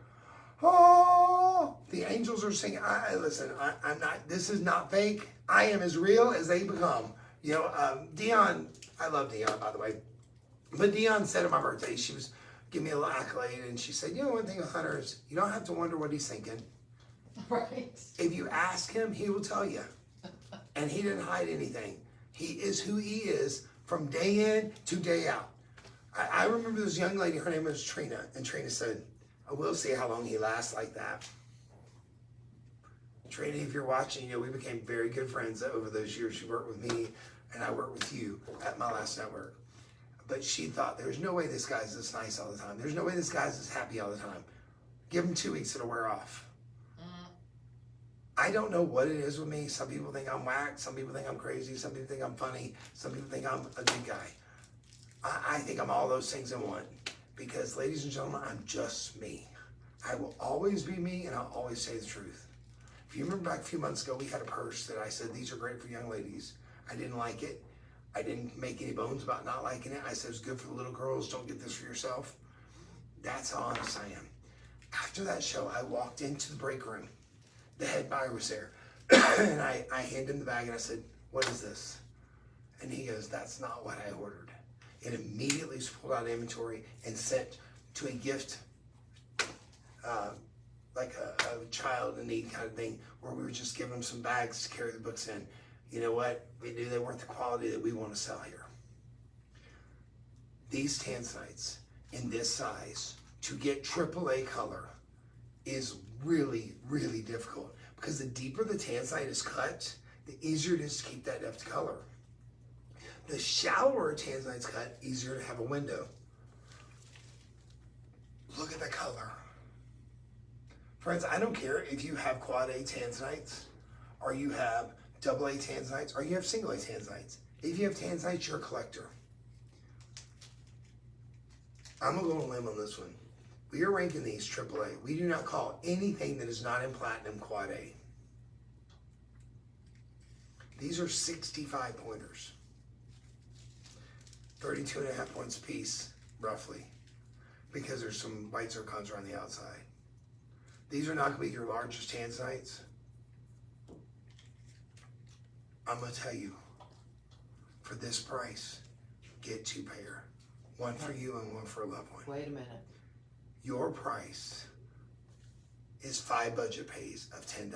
Oh, the angels are singing. Listen, I'm not, this is not fake. I am as real as they become. You know, Dion, I love Dion, by the way. But Dion said on my birthday, she was giving me a little accolade, and she said, you know, one thing with Hunter is you don't have to wonder what he's thinking. Right. If you ask him, he will tell you. And he didn't hide anything. He is who he is from day in to day out. I remember this young lady, her name was Trina, and Trina said, I will see how long he lasts like that. Trina, if you're watching, you know, we became very good friends over those years. You worked with me, and I worked with you at my last network. But she thought, there's no way this guy's this nice all the time. There's no way this guy's this happy all the time. Give him 2 weeks, it'll wear off. I don't know what it is with me. Some people think I'm whack. Some people think I'm crazy. Some people think I'm funny. Some people think I'm a good guy. I think I'm all those things in one. Because, ladies and gentlemen, I'm just me. I will always be me, and I'll always say the truth. If you remember back a few months ago, we had a purse that I said, these are great for young ladies. I didn't like it. I didn't make any bones about not liking it. I said, it's good for the little girls. Don't get this for yourself. That's how honest I am. After that show, I walked into the break room. The head buyer was there. And I handed him the bag and I said, what is this? And he goes, that's not what I ordered. And immediately pulled out inventory and sent to a gift, like a child in need kind of thing, where we were just giving them some bags to carry the books in. You know what? We knew they weren't the quality that we want to sell here. These tanzanites in this size, to get AAA color, is really, really difficult, because the deeper the tanzanite is cut, the easier it is to keep that depth of color. The shallower a tanzanite's cut, easier to have a window. Look at the color. Friends, I don't care if you have quad A tanzanites, or you have double A tanzanites, or you have single A tanzanites. If you have tanzanites, you're a collector. I'm gonna go on a limb on this one. We are ranking these AAA. We do not call anything that is not in platinum quad A. These are 65 pointers. 32.5 points a piece, roughly, because there's some white zircons around the outside. These are not going to be your largest tanzanites. I'm going to tell you, for this price, get 2 pair. One for you and one for a loved one. Wait a minute. Your price is 5 budget pays of $10.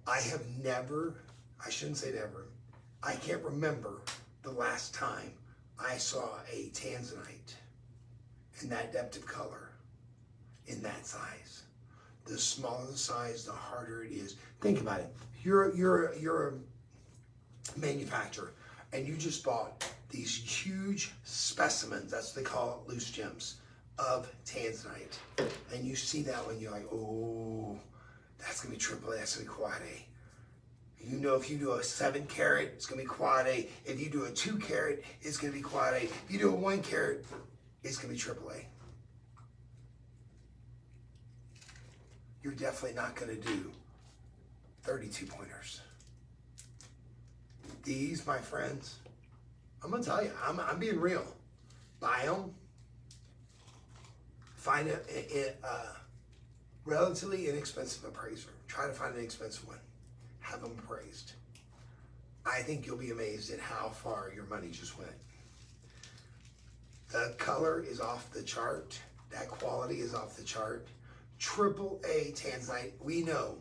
I have never, I shouldn't say never, I can't remember the last time I saw a tanzanite in that depth of color, in that size. The smaller the size, the harder it is. Think about it. You're a manufacturer, and you just bought these huge specimens, that's what they call it, loose gems, of tanzanite. And you see that one, you're like, oh, that's gonna be AAA, that's gonna be quad A. You know, if you do a 7 carat, it's gonna be quad A. If you do a 2 carat, it's gonna be quad A. If you do a 1 carat, it's gonna be AAA. You're definitely not gonna do 32 pointers. These, my friends, I'm gonna tell you, I'm being real. Buy them. Find a relatively inexpensive appraiser. Try to find an expensive one. Have them appraised. I think you'll be amazed at how far your money just went. The color is off the chart. That quality is off the chart. AAA tanzanite, we know,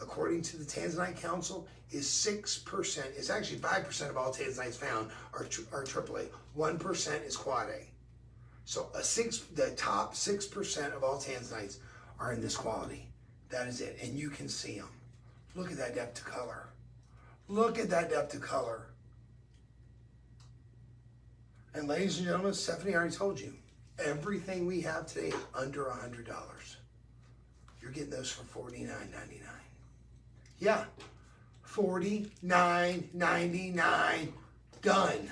according to the Tanzanite Council, is 6%. It's actually 5% of all tanzanites found are AAA. 1% is quad A. So the top 6% of all tanzanites are in this quality. That is it, and you can see them. Look at that depth of color. Look at that depth of color. And ladies and gentlemen, Stephanie already told you, everything we have today is under $100. You're getting those for $49.99. Yeah, $49.99. Done.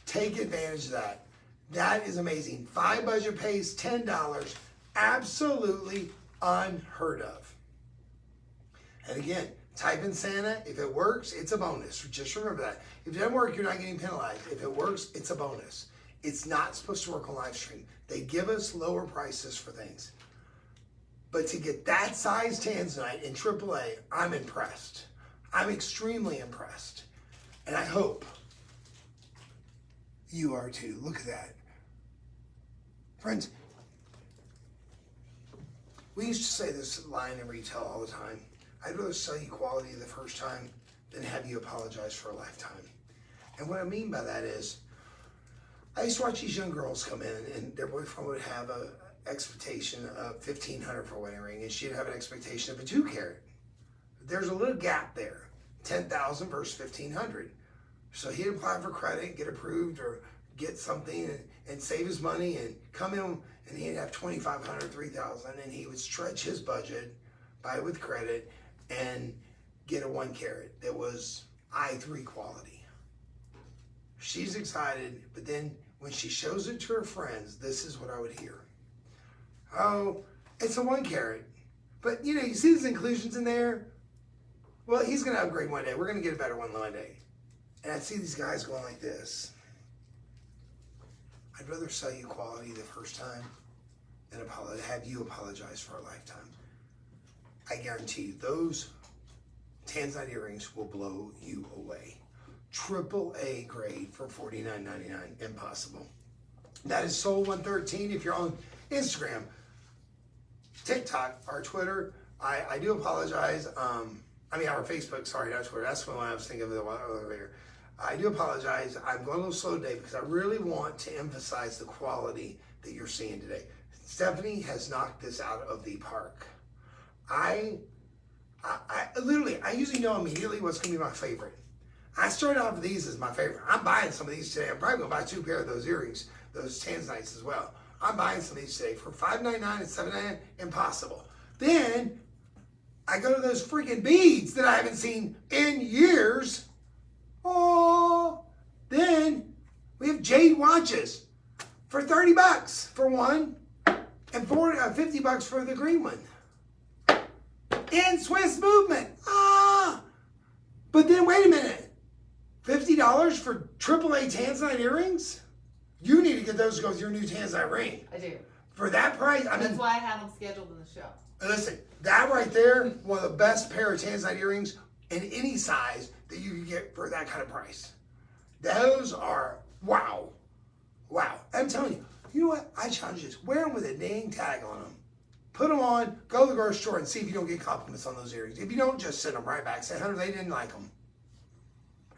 Take advantage of that. That is amazing. 5 budget pays, $10. Absolutely unheard of. And again, type in Santa. If it works, it's a bonus. Just remember that. If it doesn't work, you're not getting penalized. If it works, it's a bonus. It's not supposed to work on live stream. They give us lower prices for things. But to get that size tanzanite in AAA, I'm impressed. I'm extremely impressed. And I hope you are too. Look at that. Friends, we used to say this line in retail all the time. I'd rather sell you quality the first time than have you apologize for a lifetime. And what I mean by that is, I used to watch these young girls come in and their boyfriend would have an expectation of $1,500 for a wedding ring, and she'd have an expectation of a 2-carat. There's a little gap there, $10,000 versus $1,500. So he'd apply for credit, get approved, or get something and save his money and come in and he'd have $2,500, $3,000, and he would stretch his budget, buy it with credit, and get a 1-carat that was I3 quality. She's excited, but then when she shows it to her friends, this is what I would hear. Oh, it's a 1-carat. But you know, you see these inclusions in there? Well, he's gonna upgrade one day. We're gonna get a better one one day. And I see these guys going like this. I'd rather sell you quality the first time than have you apologize for a lifetime. I guarantee you, those tanzanite earrings will blow you away. AAA grade for $49.99. Impossible. That is Soul 113. If you're on Instagram, TikTok, or Twitter, I do apologize. Our Facebook, sorry, not Twitter. That's the one I was thinking of a while earlier. I do apologize. I'm going a little slow today because I really want to emphasize the quality that you're seeing today. Stephanie has knocked this out of the park. I usually know immediately what's going to be my favorite. I started off with these as my favorite. I'm buying some of these today. I'm probably going to buy 2 pair of those earrings, those tanzanites as well. I'm buying some of these today for $5.99 and $7.99. Impossible. Then I go to those freaking beads that I haven't seen in years. Oh, then we have jade watches for $30 for one, and $50 for the green one. In Swiss movement. But then wait a minute. $50 for AAA tanzanite earrings? You need to get those to go with your new tanzanite ring. I do. For that price, That's why I have them scheduled in the show. Listen, that right there, one of the best pair of tanzanite earrings in any size that you can get for that kind of price. Those are, wow. Wow. I'm telling you, you know what? I challenge you this. Wear them with a dang tag on them. Put them on, go to the grocery store and see if you don't get compliments on those earrings. If you don't, just send them right back. Say, Hunter, they didn't like them.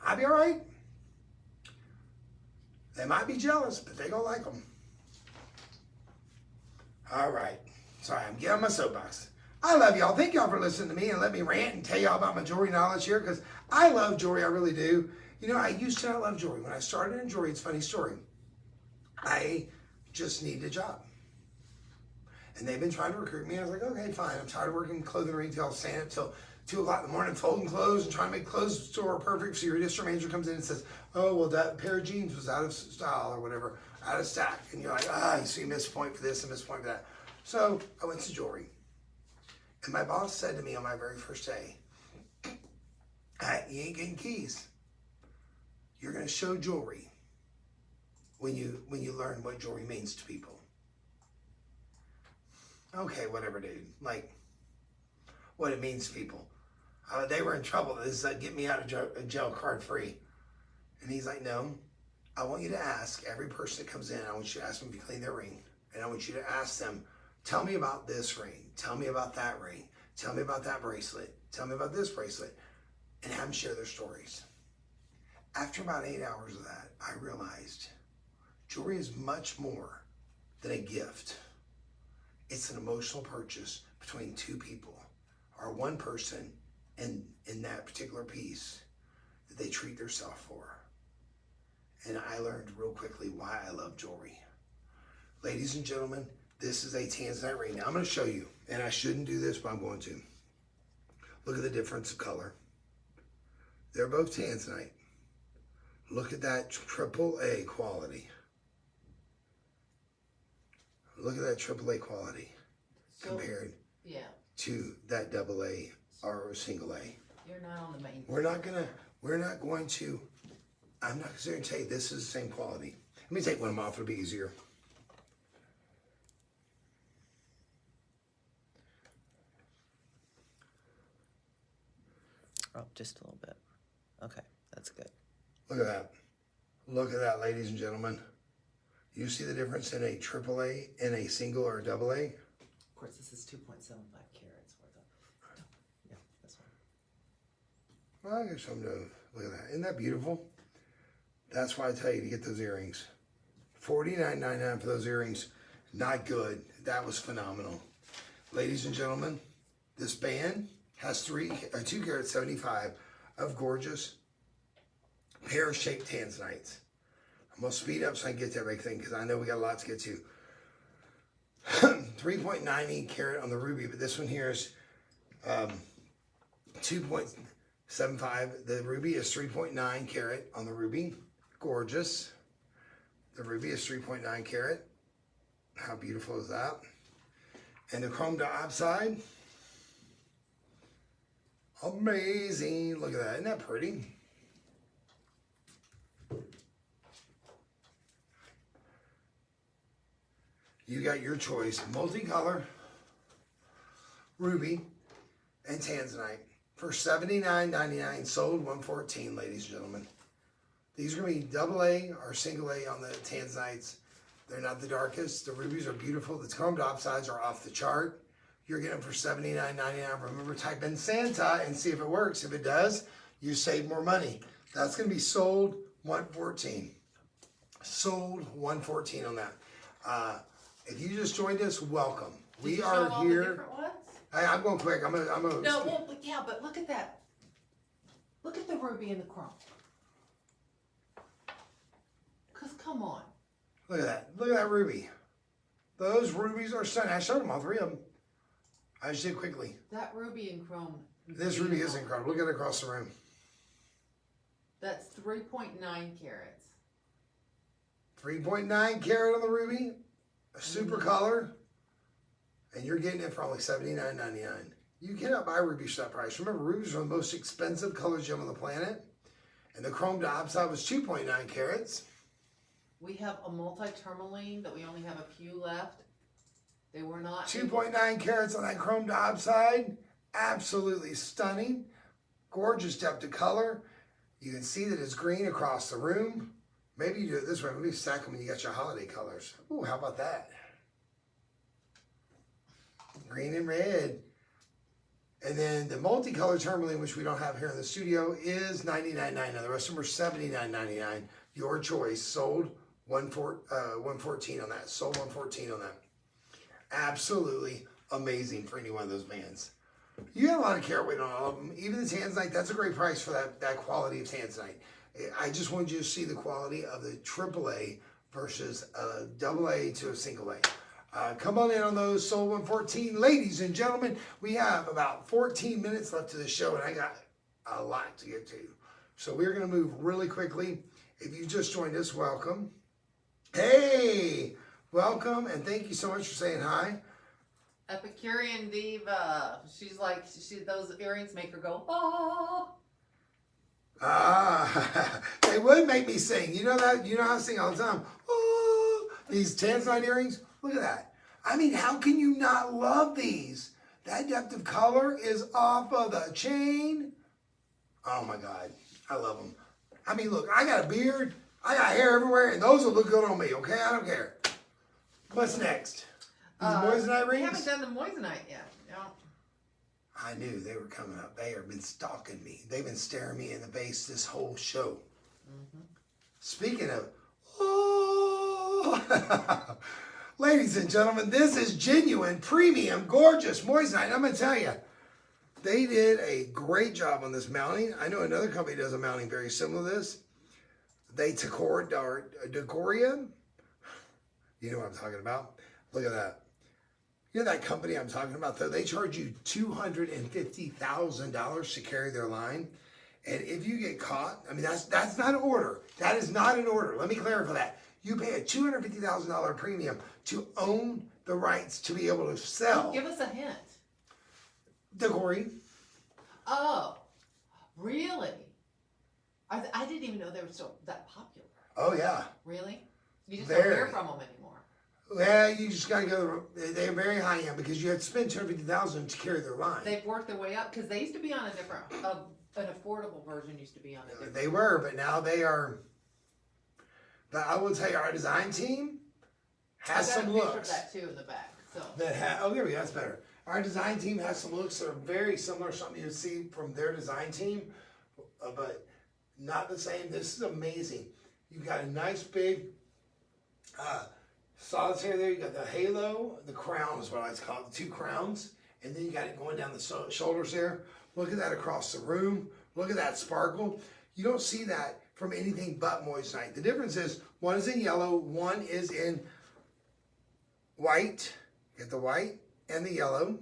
I'll be all right. They might be jealous, but they gonna like them. All right. Sorry, I'm getting on my soapbox. I love y'all. Thank y'all for listening to me and let me rant and tell y'all about my jewelry knowledge here, because I love jewelry. I really do. You know, I used to not love jewelry. When I started in jewelry, it's a funny story. I just needed a job. And they've been trying to recruit me. I was like, okay, fine. I'm tired of working in clothing retail, staying up till 2 o'clock in the morning, folding clothes and trying to make clothes store perfect. So your district manager comes in and says, oh, well, that pair of jeans was out of style or whatever, out of stock. And you're like, so you missed a point for this and missed a point for that. So I went to jewelry. And my boss said to me on my very first day, you ain't getting keys. You're going to show jewelry when you learn what jewelry means to people. Okay, whatever, dude. Like, what it means to people. They were in trouble. This is get me out of jail card free. And he's like, no, I want you to ask every person that comes in, I want you to ask them if you clean their ring. And I want you to ask them, tell me about this ring. Tell me about that ring. Tell me about that bracelet. Tell me about this bracelet. And have them share their stories. After about 8 hours of that, I realized jewelry is much more than a gift. It's an emotional purchase between 2 people or one person in that particular piece that they treat themselves for. and I learned real quickly why I love jewelry. Ladies and gentlemen, this is a tanzanite ring. Now I'm going to show you, and I shouldn't do this, but I'm going to. Look at the difference of color. They're both tanzanite. Look at that AAA quality. Look at that AAA quality compared to that AA or single A. You're not on the main. We're not going to, I'm not going to tell you this is the same quality. Let me take one of them off, it'll be easier. Oh, just a little bit. Okay, that's good. Look at that. Look at that, ladies and gentlemen. You see the difference in a AAA and a single or a AA? Of course, this is 2.75 carats worth of. Yeah, that's one. Well, I guess I'm going to look at that. Isn't that beautiful? That's why I tell you to get those earrings. $49.99 for those earrings. Not good. That was phenomenal. Ladies and gentlemen, this band has 2 carat 75 of gorgeous pear-shaped tanzanites. I'm going to speed up so I can get to everything because I know we got a lot to get to. 3.98 carat on the ruby, but this one here is 2.75. The ruby is 3.9 carat on the ruby. Gorgeous. The ruby is 3.9 carat. How beautiful is that? And the chrome diopside. Amazing. Look at that. Isn't that pretty? You got your choice. Multicolor, ruby, and tanzanite for $79.99. Sold $114, ladies and gentlemen. These are going to be AA or single A on the tanzanites. They're not the darkest. The rubies are beautiful. The chrome diopsides are off the chart. You're getting them for $79.99. Remember, type in Santa and see if it works. If it does, you save more money. That's going to be sold $114. Sold $114 on that. If you just joined us, welcome. We are here. Hey, I'm going quick. I'm gonna. No, well, yeah, but look at that. Look at the ruby and the chrome. Cause come on. Look at that. Look at that ruby. Those rubies are stunning. I showed them all 3 of them. I just did quickly. That ruby and chrome. This ruby is incredible. Look at it across the room. That's 3.9 carats. 3.9 carat on the ruby. A super color. And you're getting it for only $79.99. You cannot buy rubies for that price. Remember, rubies are the most expensive color gem on the planet. And the chrome diopside was 2.9 carats. We have a multi-tourmaline that we only have a few left. They were not 2.9 carats on that chrome diopside. Absolutely stunning. Gorgeous depth of color. You can see that it's green across the room. Maybe you do it this way. Maybe stack them when you got your holiday colors. Ooh, how about that? Green and red. And then the multicolor tourmaline, which we don't have here in the studio, is $99.99. The rest of them are $79.99. Your choice. Sold $114 on that. Sold $114 on that. Absolutely amazing for any one of those bands. You got a lot of carat weight on all of them. Even the tanzanite, that's a great price for that quality of tanzanite. I just wanted you to see the quality of the AAA versus a AA to a single A. Come on in on those. Sold 114. Ladies and gentlemen, we have about 14 minutes left to the show, and I got a lot to get to. So we're going to move really quickly. If you just joined us, welcome. Hey, welcome, and thank you so much for saying hi. Epicurean Diva. She's like, those earrings make her go, oh. They would make me sing. You know that? You know how I sing all the time. Oh, these tanzanite earrings. Look at that. I mean, how can you not love these? That depth of color is off of the chain. Oh my God, I love them. I mean, look, I got a beard, I got hair everywhere, and those will look good on me. Okay, I don't care. What's next? These moissanite rings? We haven't done the moissanite yet. No. I knew they were coming up. They have been stalking me. They've been staring me in the face this whole show. Mm-hmm. Speaking of, oh, ladies and gentlemen, this is genuine, premium, gorgeous moissanite. I'm going to tell you, they did a great job on this mounting. I know another company does a mounting very similar to this. They Decoria. You know what I'm talking about. Look at that. You know that company I'm talking about, though? They charge you $250,000 to carry their line. And if you get caught, I mean, that's not an order. That is not an order. Let me clarify that. You pay a $250,000 premium to own the rights to be able to sell. Give us a hint. Decory. Oh, really? I didn't even know they were so that popular. Oh, yeah. Really? You just don't hear from them anymore. Well, you just got to go. They're very high end because you have to spend $250,000 to carry their line. They've worked their way up because they used to be on a different, an affordable version used to be on a different. They were, but now they are. But I will tell you, our design team has some I got a picture looks. of that too in the back. So Oh, there we go. That's better. Our design team has some looks that are very similar to something you see from their design team, but not the same. This is amazing. You've got a nice big solitaire there. You got the halo, the crown is what I call it, the two crowns, and then you got it going down the shoulders there. Look at that across the room. Look at that sparkle. You don't see that from anything but Moissanite. The difference is one is in yellow, one is in white. Get the white and the yellow.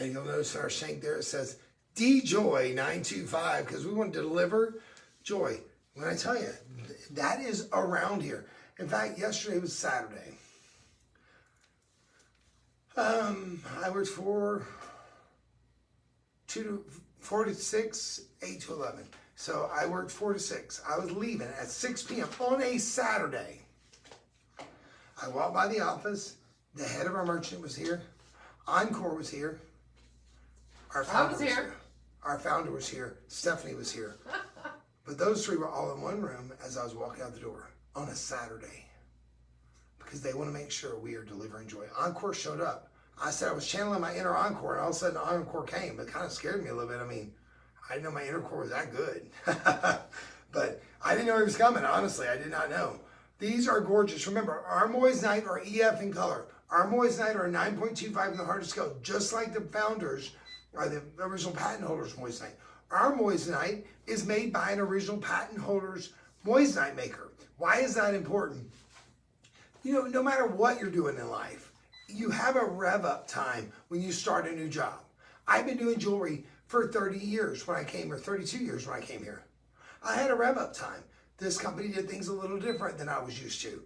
And you'll notice our shank there, it says DJoy 925 because we want to deliver joy. When I tell you, that is around here. In fact, yesterday was Saturday. I worked 4 to 6, 8 to 11. So I worked 4 to 6. I was leaving at 6 p.m. on a Saturday. I walked by the office. The head of our merchant was here. Encore was here. Our founder was here. Our founder was here. Stephanie was here. But those three were all in one room as I was walking out the door on a Saturday because they want to make sure we are delivering joy. Encore showed up. I said I was channeling my inner Encore, and all of a sudden Encore came. It kind of scared me a little bit. I mean, I didn't know my inner core was that good. But I didn't know he was coming, honestly. I did not know. These are gorgeous. Remember, our Moissanite are EF in color. Our Moissanite are 9.25 in the hardest coat, just like the founders or the original patent holders Moissanite. Our Moissanite is made by an original patent holder's Moissanite maker. Why is that important? You know, no matter what you're doing in life, you have a rev up time when you start a new job. I've been doing jewelry for 30 years when I came here, 32 years when I came here. I had a rev up time. This company did things a little different than I was used to.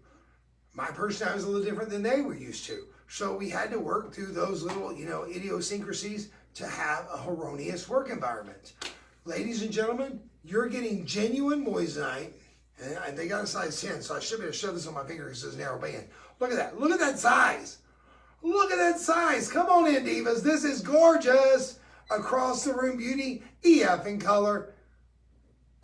My personality was a little different than they were used to. So we had to work through those little, idiosyncrasies to have a harmonious work environment. Ladies and gentlemen, you're getting genuine Moissanite, and they got a size 10, so I should be able to show this on my finger because it's a narrow band. Look at that. Look at that size. Look at that size. Come on in, divas. This is gorgeous. Across the room beauty, EF in color.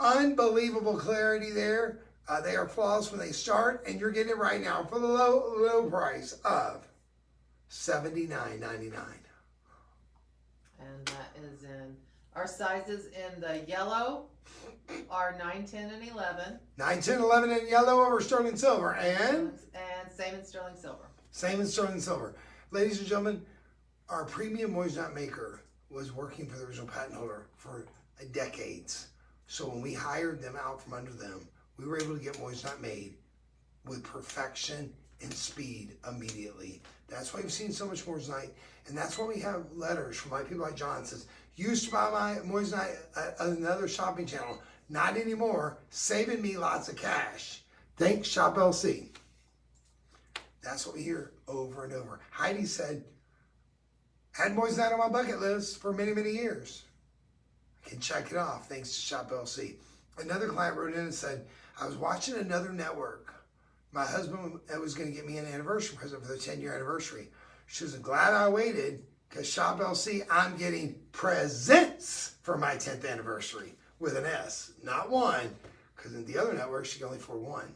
Unbelievable clarity there. They are flawless when they start, and you're getting it right now for the low price of $79.99. And that is in our sizes in the yellow are 9, 10, and 11. 9, 10, 11 in yellow over sterling silver. And same in sterling silver. Same in sterling silver. Ladies and gentlemen, our premium Moissanite maker was working for the original patent holder for decades. So when we hired them out from under them, we were able to get Moissanite made with perfection and speed immediately. That's why you've seen so much Moissanite, and that's why we have letters from people like John says, used to buy my Moissanite at another shopping channel, not anymore, saving me lots of cash. Thanks, Shop LC. That's what we hear over and over. Heidi said, had Moissanite on my bucket list for many, many years. I can check it off thanks to Shop LC. Another client wrote in and said, I was watching another network. My husband was going to get me an anniversary present for the 10-year anniversary. She was glad I waited because Shop LC, I'm getting presents for my 10th anniversary with an S, not one, because in the other network, she can only afford one.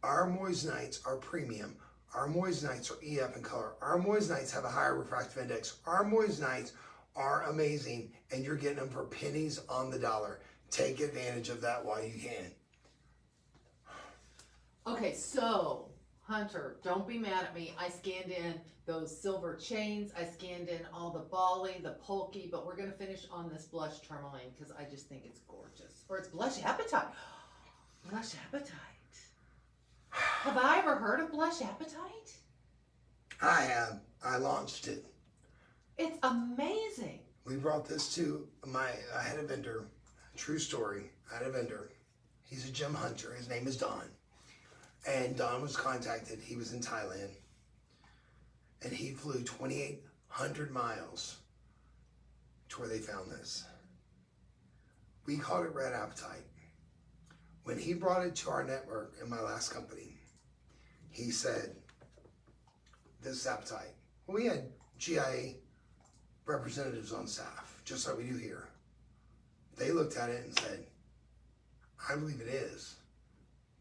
Our Moissanites are premium. Our Moissanites are EF in color. Our Moissanites have a higher refractive index. Our Moissanites are amazing, and you're getting them for pennies on the dollar. Take advantage of that while you can. Okay, so Hunter, don't be mad at me. I scanned in those silver chains. I scanned in all the Bali, the Polky, but we're going to finish on this blush tourmaline because I just think it's gorgeous. Or it's blush appetite. Blush appetite. Have I ever heard of blush appetite? I have. I launched it. It's amazing. We brought this to I had a vendor, true story. I had a vendor. He's a gem hunter. His name is Don. And Don was contacted. He was in Thailand. And he flew 2,800 miles to where they found this. We called it Red Appetite. When he brought it to our network in my last company, he said, this is Appetite. Well, we had GIA representatives on staff, just like we do here. They looked at it and said, I believe it is,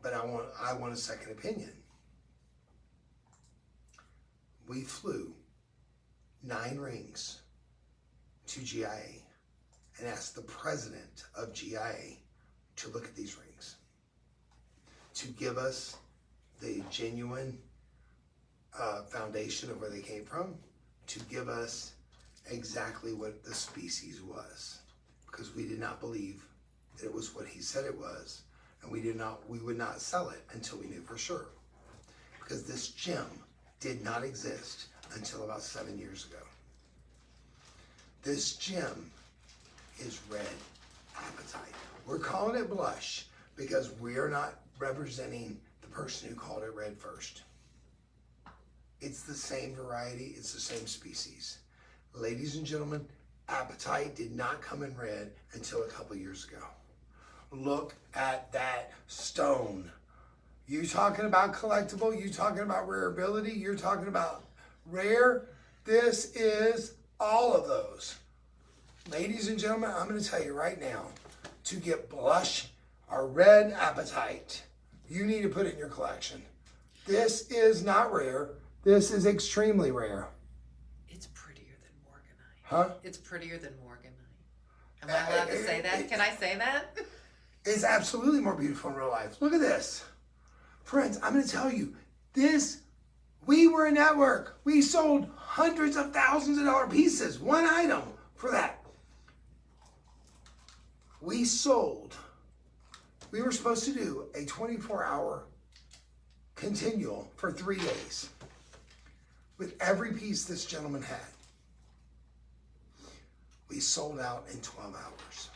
but I want a second opinion. We flew 9 rings to GIA and asked the president of GIA to look at these rings, to give us the genuine foundation of where they came from, to give us exactly what the species was, because we did not believe that it was what he said it was, and we would not sell it until we knew for sure, because this gem did not exist until about 7 years ago. This gem is Red Appetite. We're calling it blush because we are not representing the person who called it red first. It's the same variety, it's the same species. Ladies and gentlemen, Appetite did not come in red until a couple years ago. Look at that stone. You talking about collectible, you talking about rareability, you're talking about rare. This is all of those. Ladies and gentlemen, I'm going to tell you right now, to get blush or Red Appetite, you need to put it in your collection. This is not rare. This is extremely rare. It's prettier than Morganite. Huh? It's prettier than Morganite. Am I allowed to say that? Can I say that? It's absolutely more beautiful in real life. Look at this. Friends, I'm going to tell you, we were a network. We sold hundreds of thousands of dollar pieces, one item for that. We were supposed to do a 24-hour continual for 3 days with every piece this gentleman had. We sold out in 12 hours.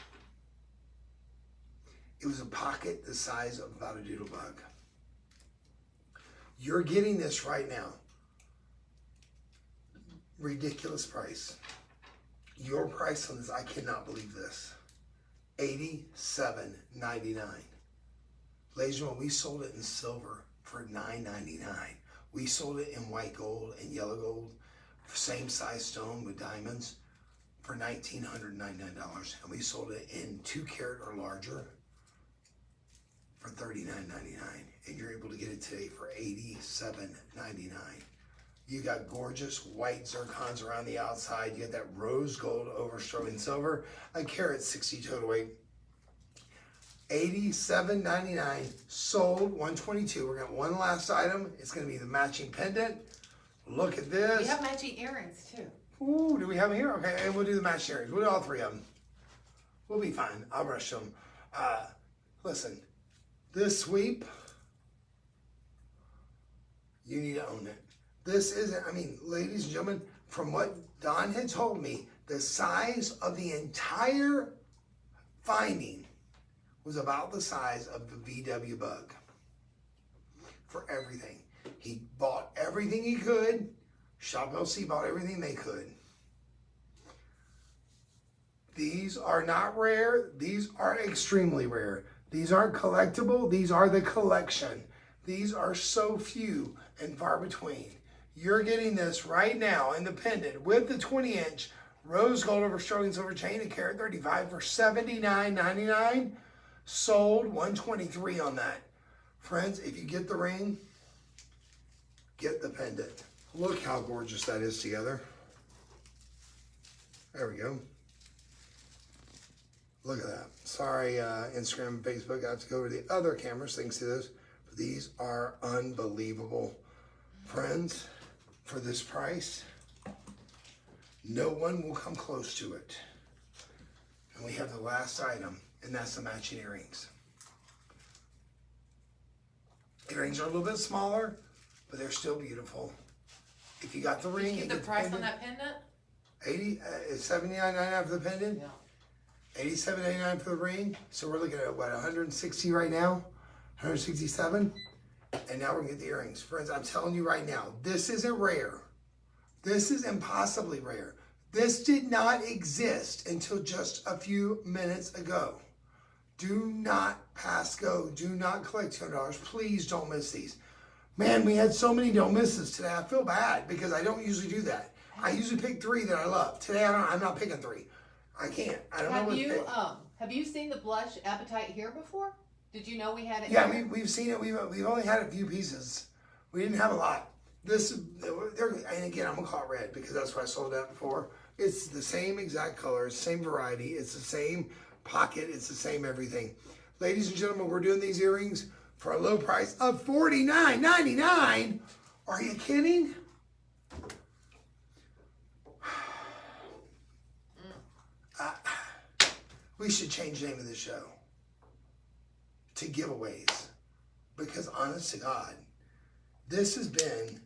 It was a pocket the size of about a doodle bug. You're getting this right now. Ridiculous price. Your price on this, I cannot believe this. $87.99. Ladies and gentlemen, we sold it in silver for $9.99. We sold it in white gold and yellow gold, same size stone with diamonds, for $1,999. And we sold it in 2 carat or larger for $39.99. And you're able to get it today for $87.99. You got gorgeous white zircons around the outside. You got that rose gold over sterling silver. A carat 60 total weight. $87.99, sold $122. We're going one last item. It's going to be the matching pendant. Look at this. We have matching earrings too. Ooh, do we have them here? Okay, and we'll do the matching earrings. We'll do all 3 of them. We'll be fine. I'll rush them. Listen, this sweep, you need to own it. This isn't, ladies and gentlemen, from what Don had told me, the size of the entire finding was about the size of the VW bug for everything. He bought everything he could. Shop LC bought everything they could. These are not rare. These are extremely rare. These aren't collectible. These are the collection. These are so few and far between. You're getting this right now in the pendant with the 20-inch rose gold over sterling silver chain, a carat 35 for $79.99. Sold $123 on that. Friends, if you get the ring, get the pendant. Look how gorgeous that is together. There we go. Look at that. Sorry, Instagram and Facebook. I have to go over the other cameras so you can see those. But these are unbelievable. Friends, for this price, no one will come close to it. And we have the last item, and that's the matching earrings. Earrings are a little bit smaller, but they're still beautiful. If you got the ring, Did you and get the get price on pendant, that pendant? 80, it's $79.99 for the pendant. Yeah. $87.99 for the ring. So we're looking at what, 160 right now, 167, and now we're gonna get the earrings. Friends, I'm telling you right now, this isn't rare. This is impossibly rare. This did not exist until just a few minutes ago. Do not pass go. Do not collect $200. Please don't miss these. Man, we had so many don't misses today. I feel bad because I don't usually do that. I usually pick 3 that I love. Today I'm not picking 3. I can't. I don't know what to pick. Have you seen the blush appetite here before? Did you know we had it Yeah, here? we've seen it. We've only had a few pieces. We didn't have a lot. And again, I'm gonna call it red because that's what I sold out before. It's the same exact color, same variety. It's the same pocket. It's the same everything. Ladies and gentlemen, we're doing these earrings for a low price of $49.99. Are you kidding? We should change the name of the show to giveaways, because honest to God, this has been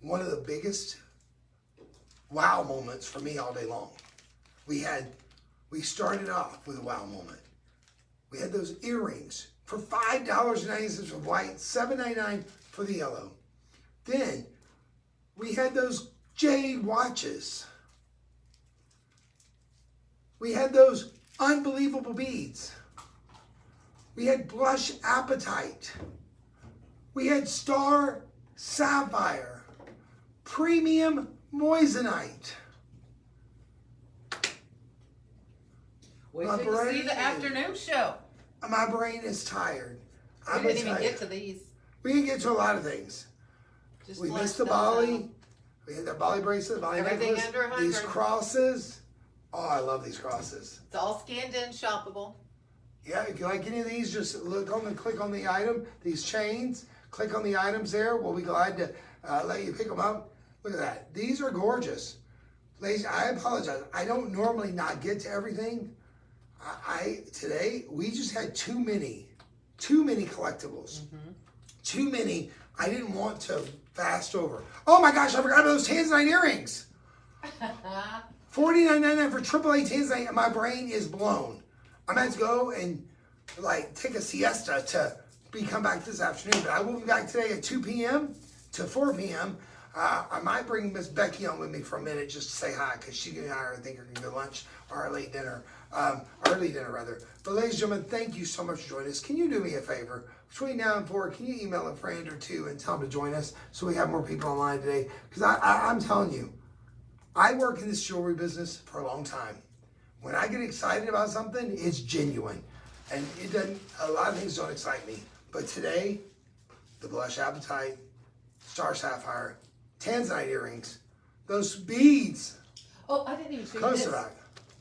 one of the biggest wow moments for me all day long. We started off with a wow moment. We had those earrings for $5.90 for white, $7.99 for the yellow. Then we had those jade watches. We had those unbelievable beads. We had blush appetite. We had star sapphire, premium moissanite. Wait My till you see brain- the afternoon show. My brain is tired. We didn't even get to these. We didn't get to a lot of things. Just We flash missed the those Bali. out. We had the Bali bracelet, Bali Everything necklace. under 100. These crosses. Oh, I love these crosses. It's all scanned in, shoppable. Yeah, if you like any of these, just click on the item. These chains, click on the items there. We'll be glad to let you pick them up. Look at that. These are gorgeous. Ladies, I apologize. I don't normally not get to everything. Today, we just had too many collectibles. Too many. I didn't want to fast over. Oh my gosh, I forgot about those Tanzanite earrings. $49.99 for AAA Tanzanite, and my brain is blown. I'm going to go and take a siesta to come back this afternoon, but I will be back today at 2 p.m. to 4 p.m. I might bring Miss Becky on with me for a minute just to say hi, because she and I think are going to go lunch or our late dinner. Rather. But ladies and gentlemen, thank you so much for joining us. Can you do me a favor? Between now and 4, can you email a friend or two and tell them to join us so we have more people online today? Because I'm telling you, I work in this jewelry business for a long time. When I get excited about something, it's genuine. And a lot of things don't excite me. But today, the blush appetite, star sapphire, Tanzanite earrings, those beads. Oh, I didn't even show you Close this. to that.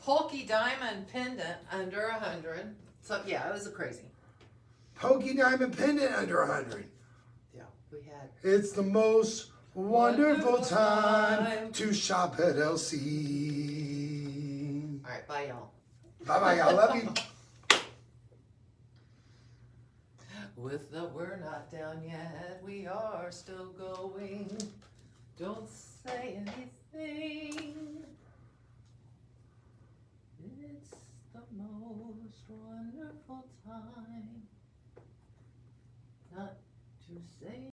Polky diamond pendant under 100. So yeah, it was crazy. Pokey diamond pendant under 100. Yeah, we had. It's the most wonderful Wonderful time time. to shop at LC. All right, bye y'all. Bye-bye, y'all. Love you. With the we're not down yet, we are still going. Don't say anything. It's the most wonderful time not to say